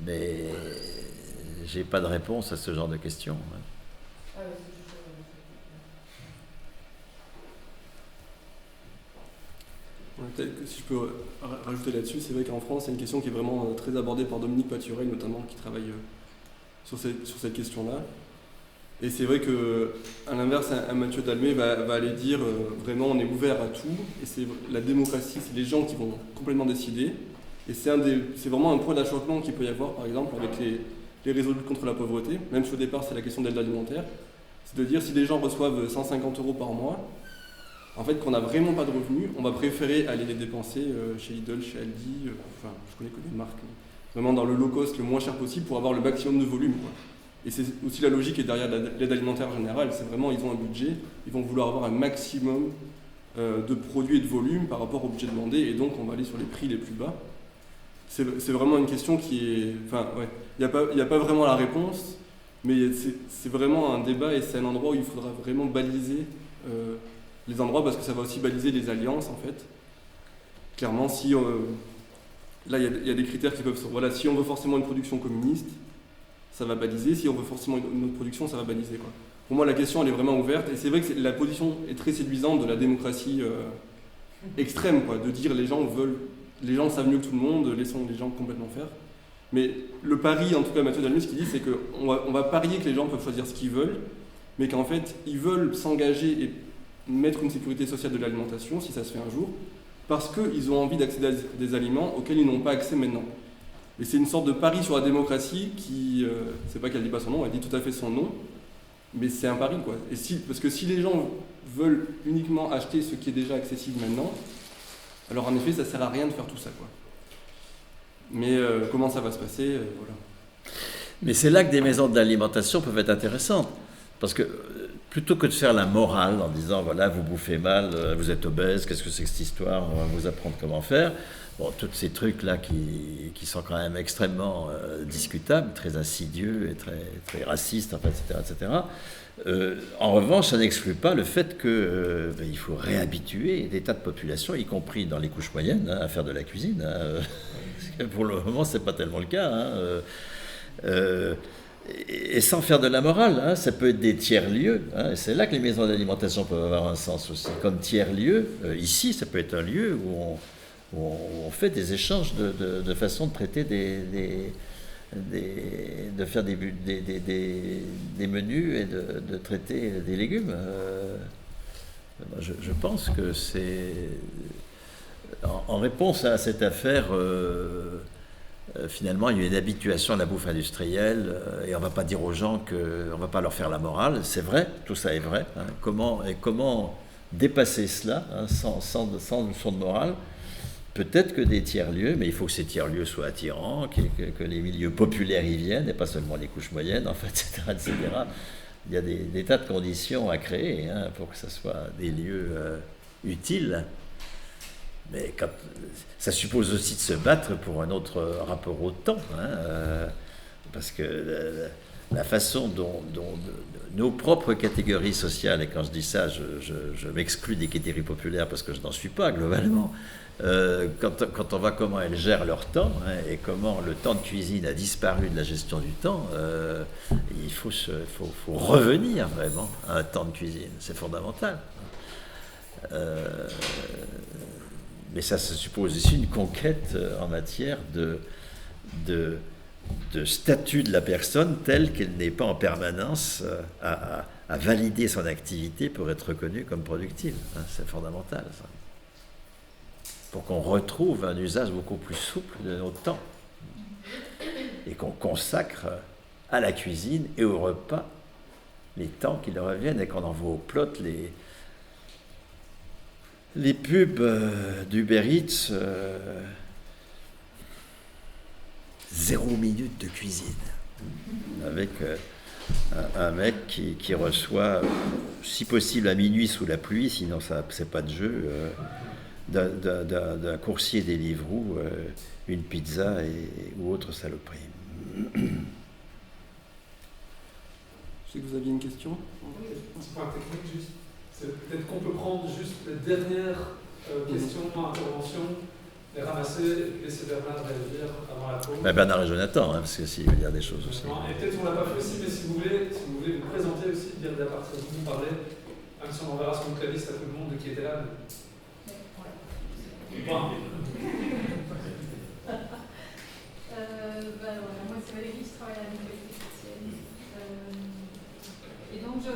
[SPEAKER 1] mais j'ai pas de réponse à ce genre de questions.
[SPEAKER 2] Peut-être que si je peux rajouter là-dessus, c'est vrai qu'en France, c'est une question qui est vraiment très abordée par Dominique Paturel, notamment, qui travaille sur cette question-là. Et c'est vrai qu'à l'inverse, un Mathieu Dalmé va aller dire vraiment on est ouvert à tout, et c'est la démocratie, c'est les gens qui vont complètement décider. Et c'est vraiment un point d'achoppement qu'il peut y avoir, par exemple, avec les réseaux de lutte contre la pauvreté, même si au départ c'est la question de l'aide alimentaire. C'est de dire si les gens reçoivent 150 € par mois, en fait, qu'on n'a vraiment pas de revenus, on va préférer aller les dépenser chez Lidl, chez Aldi, enfin, je connais que des marques, vraiment dans le low cost le moins cher possible pour avoir le maximum de volume, quoi. Et c'est aussi la logique qui est derrière l'aide alimentaire générale, c'est vraiment, ils ont un budget, ils vont vouloir avoir un maximum de produits et de volume par rapport au budget demandé, et donc on va aller sur les prix les plus bas. C'est vraiment une question qui est... Enfin, ouais, il n'y a pas vraiment la réponse, mais c'est vraiment un débat, et c'est un endroit où il faudra vraiment baliser les endroits, parce que ça va aussi baliser les alliances, en fait. Clairement, si... là, il y a des critères qui peuvent... Voilà, si on veut forcément une production communiste, ça va baliser. Si on veut forcément une autre production, ça va baliser, quoi. Pour moi, la question, elle est vraiment ouverte. Et c'est vrai que la position est très séduisante de la démocratie extrême, quoi. De dire les gens savent mieux que tout le monde, laissons les gens complètement faire. Mais le pari, en tout cas, Mathieu Dalmé, ce qu'il dit, c'est qu'on va parier que les gens peuvent choisir ce qu'ils veulent, mais qu'en fait, ils veulent s'engager et mettre une sécurité sociale de l'alimentation, si ça se fait un jour, parce qu'ils ont envie d'accéder à des aliments auxquels ils n'ont pas accès maintenant. Et c'est une sorte de pari sur la démocratie qui, c'est pas qu'elle dit pas son nom, elle dit tout à fait son nom, mais c'est un pari, quoi. Parce que si les gens veulent uniquement acheter ce qui est déjà accessible maintenant, alors en effet, ça sert à rien de faire tout ça, quoi. Mais comment ça va se passer, voilà.
[SPEAKER 1] Mais c'est là que des maisons d'alimentation peuvent être intéressantes, parce que plutôt que de faire la morale en disant voilà, vous bouffez mal, vous êtes obèse, qu'est-ce que c'est que cette histoire, on va vous apprendre comment faire. Bon, tous ces trucs-là qui sont quand même extrêmement discutables, très insidieux et très, très racistes, en fait, etc. En revanche, ça n'exclut pas le fait qu'il faut réhabituer des tas de populations, y compris dans les couches moyennes, à faire de la cuisine. Parce que pour le moment, ce n'est pas tellement le cas. Et sans faire de la morale, ça peut être des tiers-lieux. Et c'est là que les maisons d'alimentation peuvent avoir un sens aussi. Comme tiers-lieu, ici, ça peut être un lieu où on fait des échanges de façon de traiter de faire des menus et de traiter des légumes. Je pense que c'est en réponse à cette affaire. Finalement, il y a une habituation à la bouffe industrielle et on ne va pas dire aux gens qu'on ne va pas leur faire la morale. C'est vrai, tout ça est vrai. Comment dépasser cela sans notion de morale? Peut-être que des tiers-lieux, mais il faut que ces tiers-lieux soient attirants, que les milieux populaires y viennent, et pas seulement les couches moyennes, en fait, etc. Il y a des tas de conditions à créer pour que ce soit des lieux utiles. Mais ça suppose aussi de se battre pour un autre rapport au temps, parce que la façon dont nos propres catégories sociales, et quand je dis ça, je m'exclus des catégories populaires parce que je n'en suis pas globalement, quand on voit comment elles gèrent leur temps et comment le temps de cuisine a disparu de la gestion du temps, il faut revenir vraiment à un temps de cuisine, c'est fondamental. Mais ça suppose aussi une conquête en matière de statut de la personne telle qu'elle n'est pas en permanence à valider son activité pour être reconnue comme productive. C'est fondamental, ça. Pour qu'on retrouve un usage beaucoup plus souple de notre temps et qu'on consacre à la cuisine et au repas les temps qui leur reviennent et qu'on envoie au plot les pubs d'Uber Eats, 0 minute de cuisine, avec un mec qui reçoit, si possible à minuit sous la pluie, sinon c'est pas de jeu, d'un coursier Deliveroo, une pizza ou autre saloperie.
[SPEAKER 2] Je sais que vous aviez une question.
[SPEAKER 3] Un petit point technique juste. C'est peut-être qu'on peut prendre juste les dernières questions, interventions, les ramasser et laisser Bernard réagir avant la pause.
[SPEAKER 1] Bernard et Jonathan, parce que s'il veut dire des choses aussi.
[SPEAKER 3] Et peut-être on ne l'a pas fait aussi, mais si vous voulez vous présenter aussi, dire à partir d'où vous parlez, même si on enverra sur une playlist à tout le monde de qui était là. pain.
[SPEAKER 6] Voilà, moi c'est Valérie, je travaille à la Nouvelle Chrétienne. Et donc je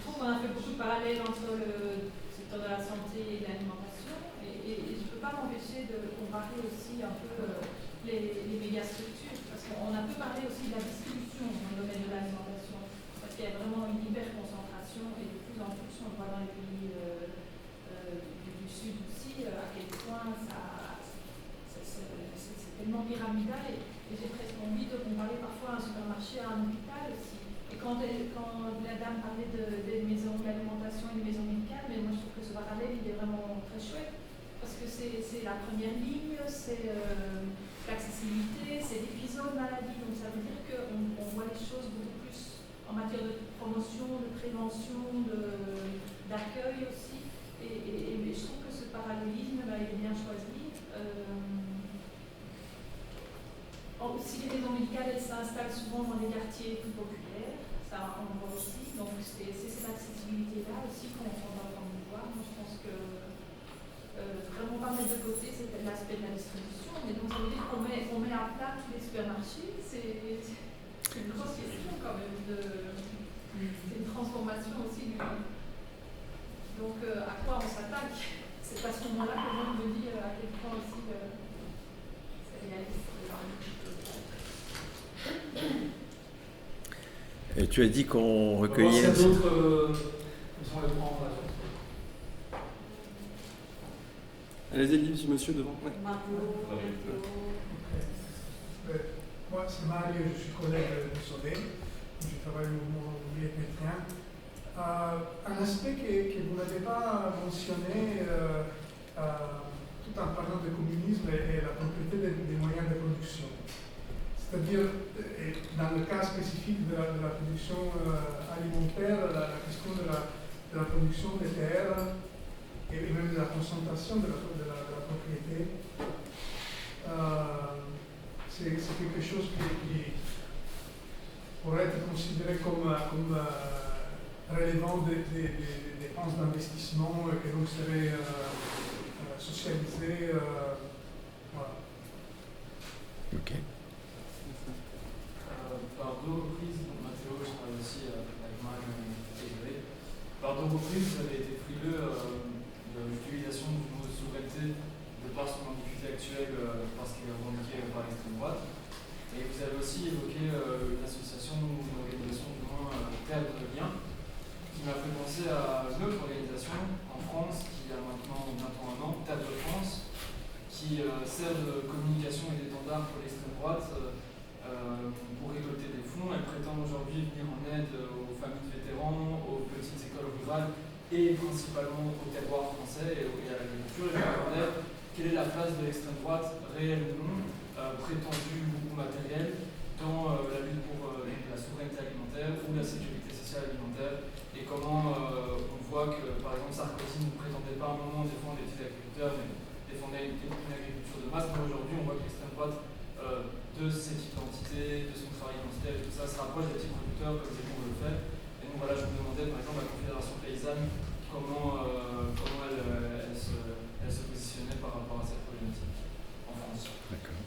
[SPEAKER 6] trouve qu'on a fait beaucoup de parallèles entre le secteur de la santé et de l'alimentation. Et je ne peux pas m'empêcher de comparer aussi un peu les mégastructures, parce qu'on a peu parlé aussi de la distribution dans le domaine de l'alimentation, parce qu'il y a vraiment une hyper concentration et de plus en plus on voit dans les pays du Sud aussi à quel point c'est tellement pyramidal et j'ai presque envie de comparer parfois un supermarché à un hôpital aussi. Et quand la dame parlait des maisons d'alimentation et des maisons médicales, mais moi je trouve que ce parallèle il est vraiment très chouette parce que c'est la première ligne, c'est l'accessibilité, c'est l'épisode maladie, donc ça veut dire qu'on voit les choses beaucoup plus en matière de promotion, de prévention, d'accueil aussi. Et je trouve que ce parallélisme il est bien choisi. Aussi, les maisons médicales, elles s'installent souvent dans des quartiers plus populaires, ça on le voit aussi, donc c'est cette accessibilité-là aussi qu'on va promouvoir. Moi je pense que vraiment pas mettre de côté l'aspect de la distribution, mais donc ça veut dire qu'on met à plat tous les supermarchés, c'est une grosse question quand même, c'est une transformation aussi. Donc à quoi on s'attaque? C'est à ce moment-là que je me dis à quel point aussi c'est réaliste.
[SPEAKER 1] Et tu as dit qu'on recueillait...
[SPEAKER 3] S'il y a d'autres... comme ça, on les prend en place.
[SPEAKER 2] Allez-y, monsieur devant. Ouais.
[SPEAKER 7] Moi, c'est Mario, je suis collègue de Soleil. Je travaille au mouvement ouvrier chrétien. Un aspect que vous n'avez pas mentionné tout en parlant de communisme est la propriété des moyens de production. C'est-à-dire, dans le cas spécifique de la production alimentaire, la question de la production des terres et même de la concentration de la propriété, c'est quelque chose qui pourrait être considéré comme relevant des dépenses d'investissement et que donc serait socialisé. Voilà.
[SPEAKER 1] Ok.
[SPEAKER 8] Par deux reprises, donc Mathéo, je travaille aussi avec Marion et par deux reprises, vous avez été frileux de l'utilisation du mot souveraineté de par son ambiguïté actuelle parce qu'il est revendiqué par l'extrême droite. Et vous avez aussi évoqué une association ou une organisation du moins Terre de Liens qui m'a fait penser à une autre organisation en France qui a maintenant bientôt un an, Terre de France, qui sert de communication et d'étendard pour l'extrême droite. Pour récolter des fonds, elle prétend aujourd'hui venir en aide aux familles de vétérans, aux petites écoles rurales et principalement au terroir français et à l'agriculture. Et je me demandais quelle est la place de l'extrême droite, réelle ou non, prétendue ou matérielle, dans la lutte pour la souveraineté alimentaire ou la sécurité sociale alimentaire, et comment on voit que, par exemple, Sarkozy ne prétendait pas à un moment défendre les petits agriculteurs, mais défendait une agriculture de masse. Mais aujourd'hui, on voit que l'extrême droite de cette identité, de son travail identitaire et tout ça se rapproche des petits producteurs comme Zemmour le fait. Et donc voilà, je me demandais par exemple la Confédération paysanne, comment elle se positionnait par rapport à cette problématique en France.
[SPEAKER 1] D'accord.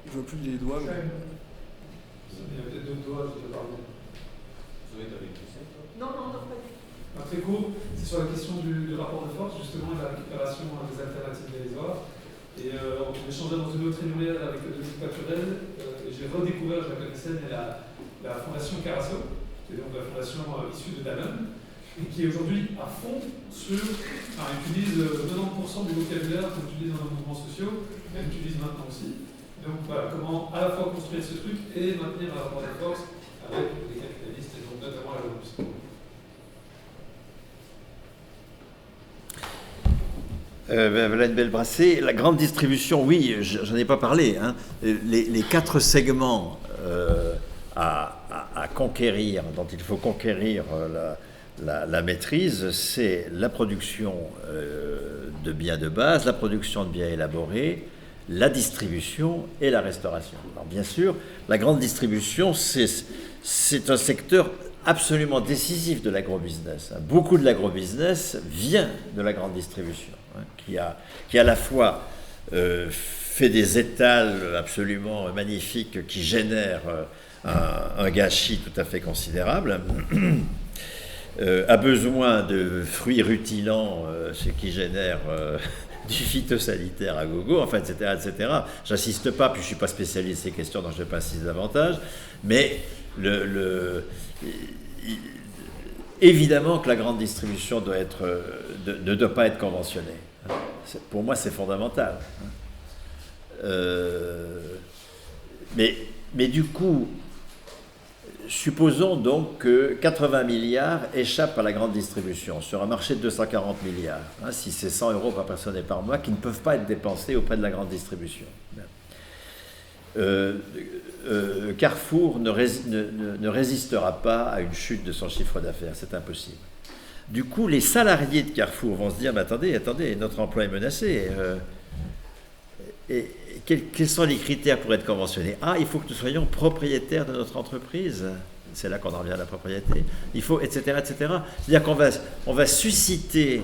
[SPEAKER 2] Je vois plus les doigts. Mais...
[SPEAKER 3] Il y a peut-être deux doigts, je te parle.
[SPEAKER 6] Non, pas du tout.
[SPEAKER 3] Très court, c'est sur la question du rapport de force, justement, et la récupération des alternatives dérisoires. Et on échangeait dans une autre réunion avec le Dominique Paturel, et j'ai redécouvert, je la connaissais, mais la fondation Carasso, qui est donc la fondation issue de Danone, et qui est aujourd'hui à fond sur, utilise 90% du vocabulaire qu'on utilise dans nos mouvements sociaux, elle utilise maintenant aussi. Donc voilà, comment à la fois construire ce truc et maintenir un rapport de force avec les capitalistes, et donc notamment la Russie.
[SPEAKER 1] Valette Belbracé, la grande distribution, oui, j'en ai pas parlé. Hein. Les 4 segments à conquérir, dont il faut conquérir la maîtrise, c'est la production de biens de base, la production de biens élaborés, la distribution et la restauration. Alors bien sûr, la grande distribution, c'est un secteur absolument décisif de l'agrobusiness. Beaucoup de l'agrobusiness vient de la grande distribution, qui a à la fois fait des étals absolument magnifiques qui génèrent un gâchis tout à fait considérable, a besoin de fruits rutilants, ce qui génère du phytosanitaire à gogo, enfin, etc., etc. J'insiste pas, puis je ne suis pas spécialiste de ces questions, donc je ne vais pas insister davantage, mais évidemment que la grande distribution ne doit pas être conventionnée. Pour moi, c'est fondamental. Mais du coup, supposons donc que 80 milliards échappent à la grande distribution sur un marché de 240 milliards, si c'est 100 € par personne et par mois, qui ne peuvent pas être dépensés auprès de la grande distribution. Carrefour ne résistera pas à une chute de son chiffre d'affaires, c'est impossible. Du coup, les salariés de Carrefour vont se dire, mais attendez, notre emploi est menacé. Et quels sont les critères pour être conventionnés? Il faut que nous soyons propriétaires de notre entreprise. C'est là qu'on en revient à la propriété. Il faut, etc., etc. C'est-à-dire qu'on va susciter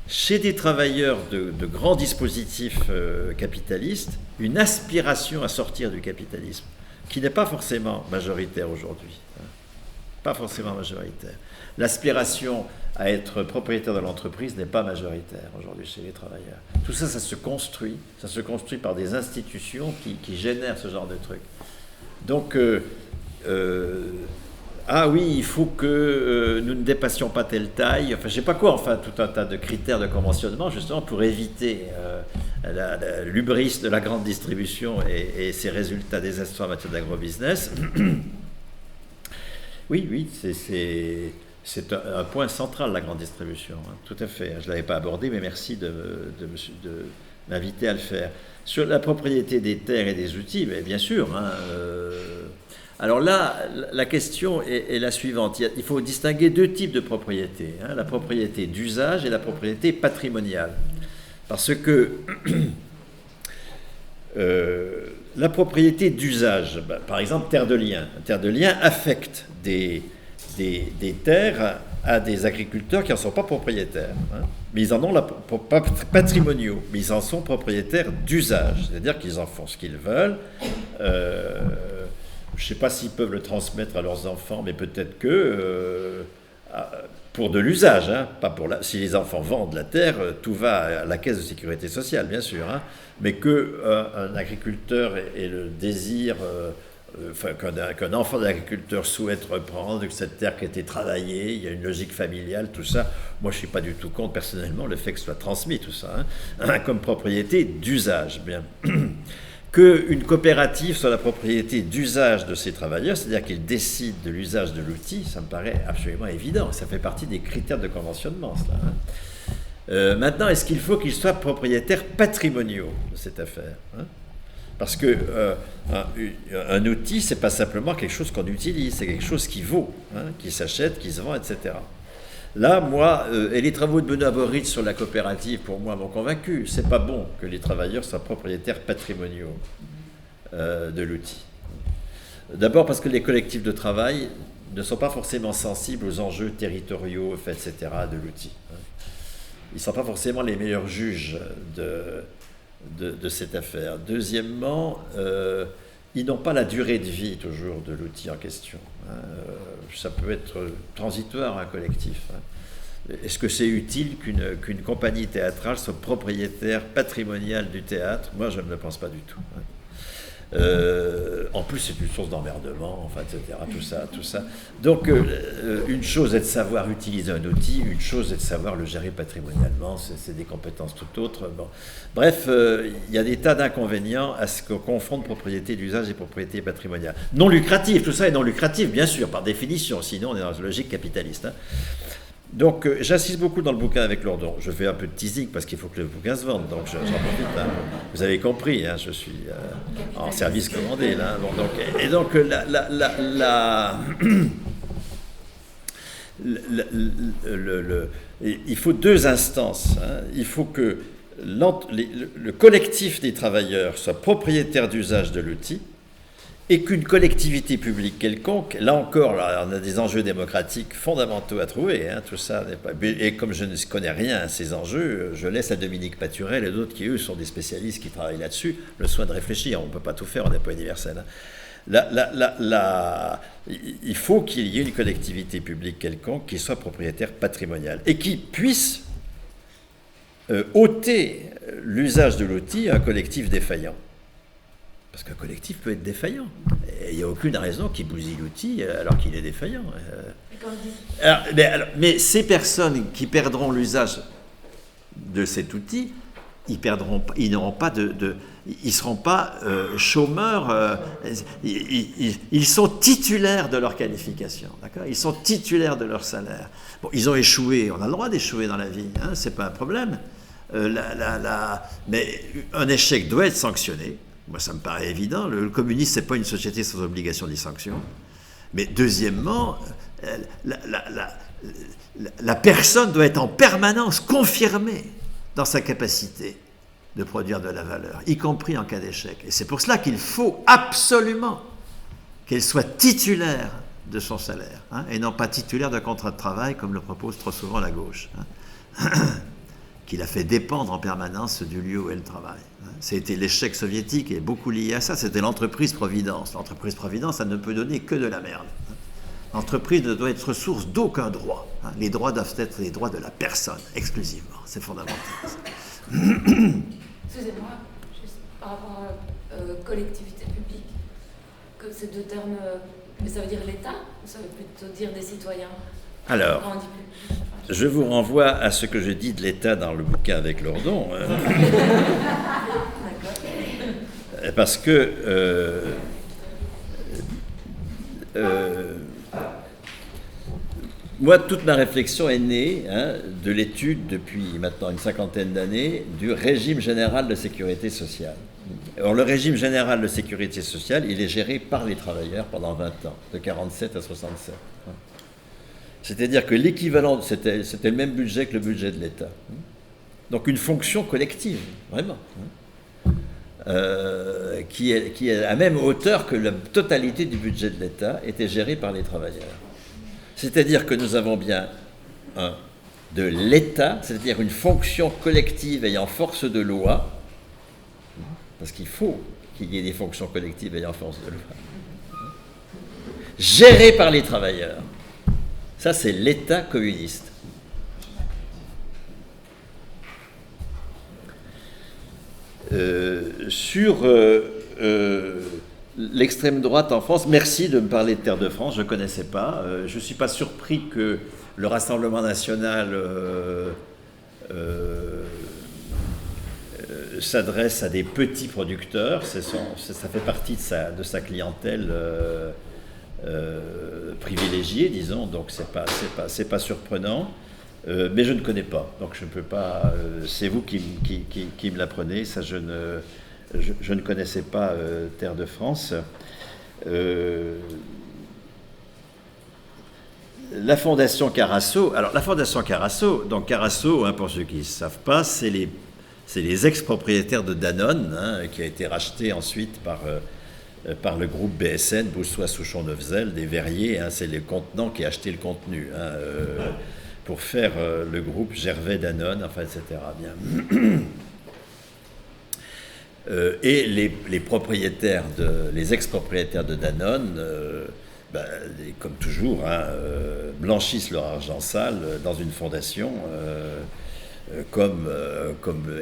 [SPEAKER 1] chez des travailleurs de grands dispositifs capitalistes une aspiration à sortir du capitalisme, qui n'est pas forcément majoritaire aujourd'hui. Pas forcément majoritaire. L'aspiration à être propriétaire de l'entreprise n'est pas majoritaire aujourd'hui chez les travailleurs. Tout ça, ça se construit par des institutions qui génèrent ce genre de trucs. Donc, oui, il faut que nous ne dépassions pas telle taille, enfin, je sais pas quoi, enfin, tout un tas de critères de conventionnement, justement, pour éviter l'hubris de la grande distribution et ses résultats désastreux en matière d'agrobusiness. Oui, c'est un point central, la grande distribution, tout à fait. Je ne l'avais pas abordé, mais merci de m'inviter à le faire. Sur la propriété des terres et des outils, bien sûr. Alors là, la question est la suivante. Il faut distinguer deux types de propriété, la propriété d'usage et la propriété patrimoniale. Parce que la propriété d'usage, par exemple, terre de lien affecte des terres à des agriculteurs qui n'en sont pas propriétaires, mais ils en ont pas patrimoniaux, mais ils en sont propriétaires d'usage, c'est-à-dire qu'ils en font ce qu'ils veulent. Je ne sais pas s'ils peuvent le transmettre à leurs enfants, mais peut-être que pour de l'usage, pas pour si les enfants vendent la terre, tout va à la caisse de sécurité sociale, bien sûr, mais qu'un agriculteur ait le désir, qu'un enfant d'agriculteur souhaite reprendre, que cette terre qui a été travaillée, il y a une logique familiale, tout ça. Moi, je ne suis pas du tout contre, personnellement, le fait que ce soit transmis, tout ça, comme propriété d'usage. Bien. Qu'une coopérative soit la propriété d'usage de ses travailleurs, c'est-à-dire qu'ils décident de l'usage de l'outil, ça me paraît absolument évident. Ça fait partie des critères de conventionnement, cela. Maintenant, est-ce qu'il faut qu'ils soient propriétaires patrimoniaux de cette affaire, Parce que un outil, c'est pas simplement quelque chose qu'on utilise, c'est quelque chose qui vaut, qui s'achète, qui se vend, etc. Là, moi, et les travaux de Benoît Boritz sur la coopérative, pour moi, m'ont convaincu. C'est pas bon que les travailleurs soient propriétaires patrimoniaux de l'outil. D'abord parce que les collectifs de travail ne sont pas forcément sensibles aux enjeux territoriaux, etc. de l'outil. Ils ne sont pas forcément les meilleurs juges de cette affaire. Deuxièmement, ils n'ont pas la durée de vie toujours de l'outil en question. Ça peut être transitoire, un collectif. Est-ce que c'est utile qu'une compagnie théâtrale soit propriétaire patrimoniale du théâtre? Moi, je ne le pense pas du tout. En plus, c'est une source d'emmerdement, enfin, etc. Tout ça. Donc, une chose est de savoir utiliser un outil, une chose est de savoir le gérer patrimonialement. C'est des compétences tout autres. Bon. Bref, il y a des tas d'inconvénients à ce qu'on confonde propriété d'usage et propriété patrimoniale. Non lucratif, tout ça est non lucratif, bien sûr, par définition. Sinon, on est dans une logique capitaliste. Donc, j'insiste beaucoup dans le bouquin avec Lordon. Je fais un peu de teasing parce qu'il faut que le bouquin se vende, donc j'en profite. Vous avez compris, je suis en service commandé. Là. Bon, donc, il faut deux instances. Il faut que le collectif des travailleurs soit propriétaire d'usage de l'outil et qu'une collectivité publique quelconque, là encore, là, on a des enjeux démocratiques fondamentaux à trouver, hein, tout ça n'est pas... Et comme je ne connais rien à ces enjeux, je laisse à Dominique Paturel et d'autres qui, eux, sont des spécialistes qui travaillent là-dessus, le soin de réfléchir. On ne peut pas tout faire, on n'est pas universel. Hein. Il faut qu'il y ait une collectivité publique quelconque qui soit propriétaire patrimonial et qui puisse ôter l'usage de l'outil à un collectif défaillant. Parce qu'un collectif peut être défaillant. Et il n'y a aucune raison qu'il bousille l'outil alors qu'il est défaillant. Mais ces personnes qui perdront l'usage de cet outil, ils n'auront pas ils seront pas chômeurs. Ils sont titulaires de leur qualification, d'accord ? Ils sont titulaires de leur salaire. Bon, ils ont échoué. On a le droit d'échouer dans la vie, hein, c'est pas un problème. Mais un échec doit être sanctionné. Moi, ça me paraît évident. Le communisme, c'est pas une société sans obligation de sanction. Mais deuxièmement, la personne doit être en permanence confirmée dans sa capacité de produire de la valeur, y compris en cas d'échec. Et c'est pour cela qu'il faut absolument qu'elle soit titulaire de son salaire, hein, et non pas titulaire d'un contrat de travail, comme le propose trop souvent la gauche, hein, qui la fait dépendre en permanence du lieu où elle travaille. C'était l'échec soviétique et beaucoup lié à ça, c'était l'entreprise-providence. L'entreprise-providence, ça ne peut donner que de la merde. L'entreprise ne doit être source d'aucun droit. Les droits doivent être les droits de la personne, exclusivement. C'est fondamental.
[SPEAKER 4] Excusez-moi, juste par rapport à collectivité publique, que ces deux termes, mais ça veut dire l'État ou ça veut plutôt dire des citoyens?
[SPEAKER 1] Alors, je vous renvoie à ce que je dis de l'État dans le bouquin avec Lordon. Parce que moi, toute ma réflexion est née, hein, de l'étude depuis maintenant une cinquantaine d'années du régime général de sécurité sociale. Alors, le régime général de sécurité sociale, il est géré par les travailleurs pendant 20 ans, de 47 à 67. C'est-à-dire que l'équivalent, c'était le même budget que le budget de l'État. Donc une fonction collective, vraiment, qui est à la même hauteur que la totalité du budget de l'État était gérée par les travailleurs. C'est-à-dire que nous avons bien de l'État, c'est-à-dire une fonction collective ayant force de loi, parce qu'il faut qu'il y ait des fonctions collectives ayant force de loi, gérées par les travailleurs. Ça, c'est l'État communiste. Sur l'extrême droite en France, merci de me parler de Terre de France, je ne connaissais pas. Je ne suis pas surpris que le Rassemblement national s'adresse à des petits producteurs. Ça fait partie de sa clientèle privilégiée, disons, donc c'est pas surprenant. Mais je ne connais pas, donc je ne peux pas. C'est vous qui me l'apprenez. Ça, je ne connaissais pas Terre de France. La Fondation Carasso. Alors, la Fondation Carasso. Donc, Carasso, hein, pour ceux qui ne savent pas, c'est les ex-propriétaires de Danone, hein, qui a été racheté ensuite par le groupe BSN, Boussois, Souchon, Neufzel, des Verriers. Hein, c'est le contenant qui a acheté le contenu. Hein, pour faire le groupe Gervais Danone, enfin, etc. Bien. Et les propriétaires, les ex-propriétaires de Danone, comme toujours, hein, blanchissent leur argent sale dans une fondation, comme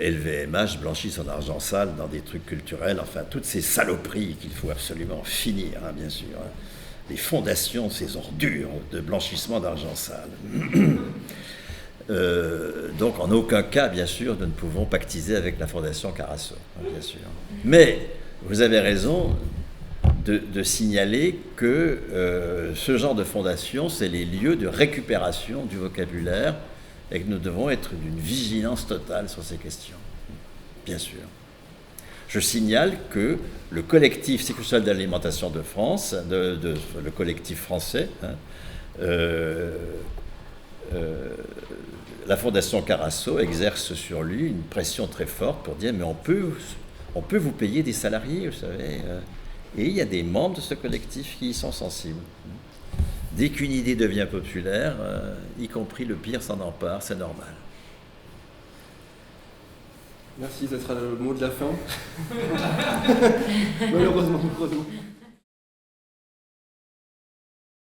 [SPEAKER 1] LVMH blanchit son argent sale dans des trucs culturels, enfin, toutes ces saloperies qu'il faut absolument finir, hein, bien sûr. Hein. Les fondations, ces ordures de blanchissement d'argent sale. Donc, en aucun cas, bien sûr, nous ne pouvons pactiser avec la Fondation Carasso, hein, bien sûr. Mais vous avez raison de signaler que ce genre de fondation, c'est les lieux de récupération du vocabulaire et que nous devons être d'une vigilance totale sur ces questions, bien sûr. Je signale que le collectif Sécurité sociale d'alimentation de France, le collectif français, hein, la Fondation Carasso exerce sur lui une pression très forte pour dire mais on peut vous payer des salariés, vous savez, Et il y a des membres de ce collectif qui y sont sensibles. Dès qu'une idée devient populaire, y compris le pire s'en empare, c'est normal.
[SPEAKER 2] Merci, ça sera le mot de la fin. Malheureusement.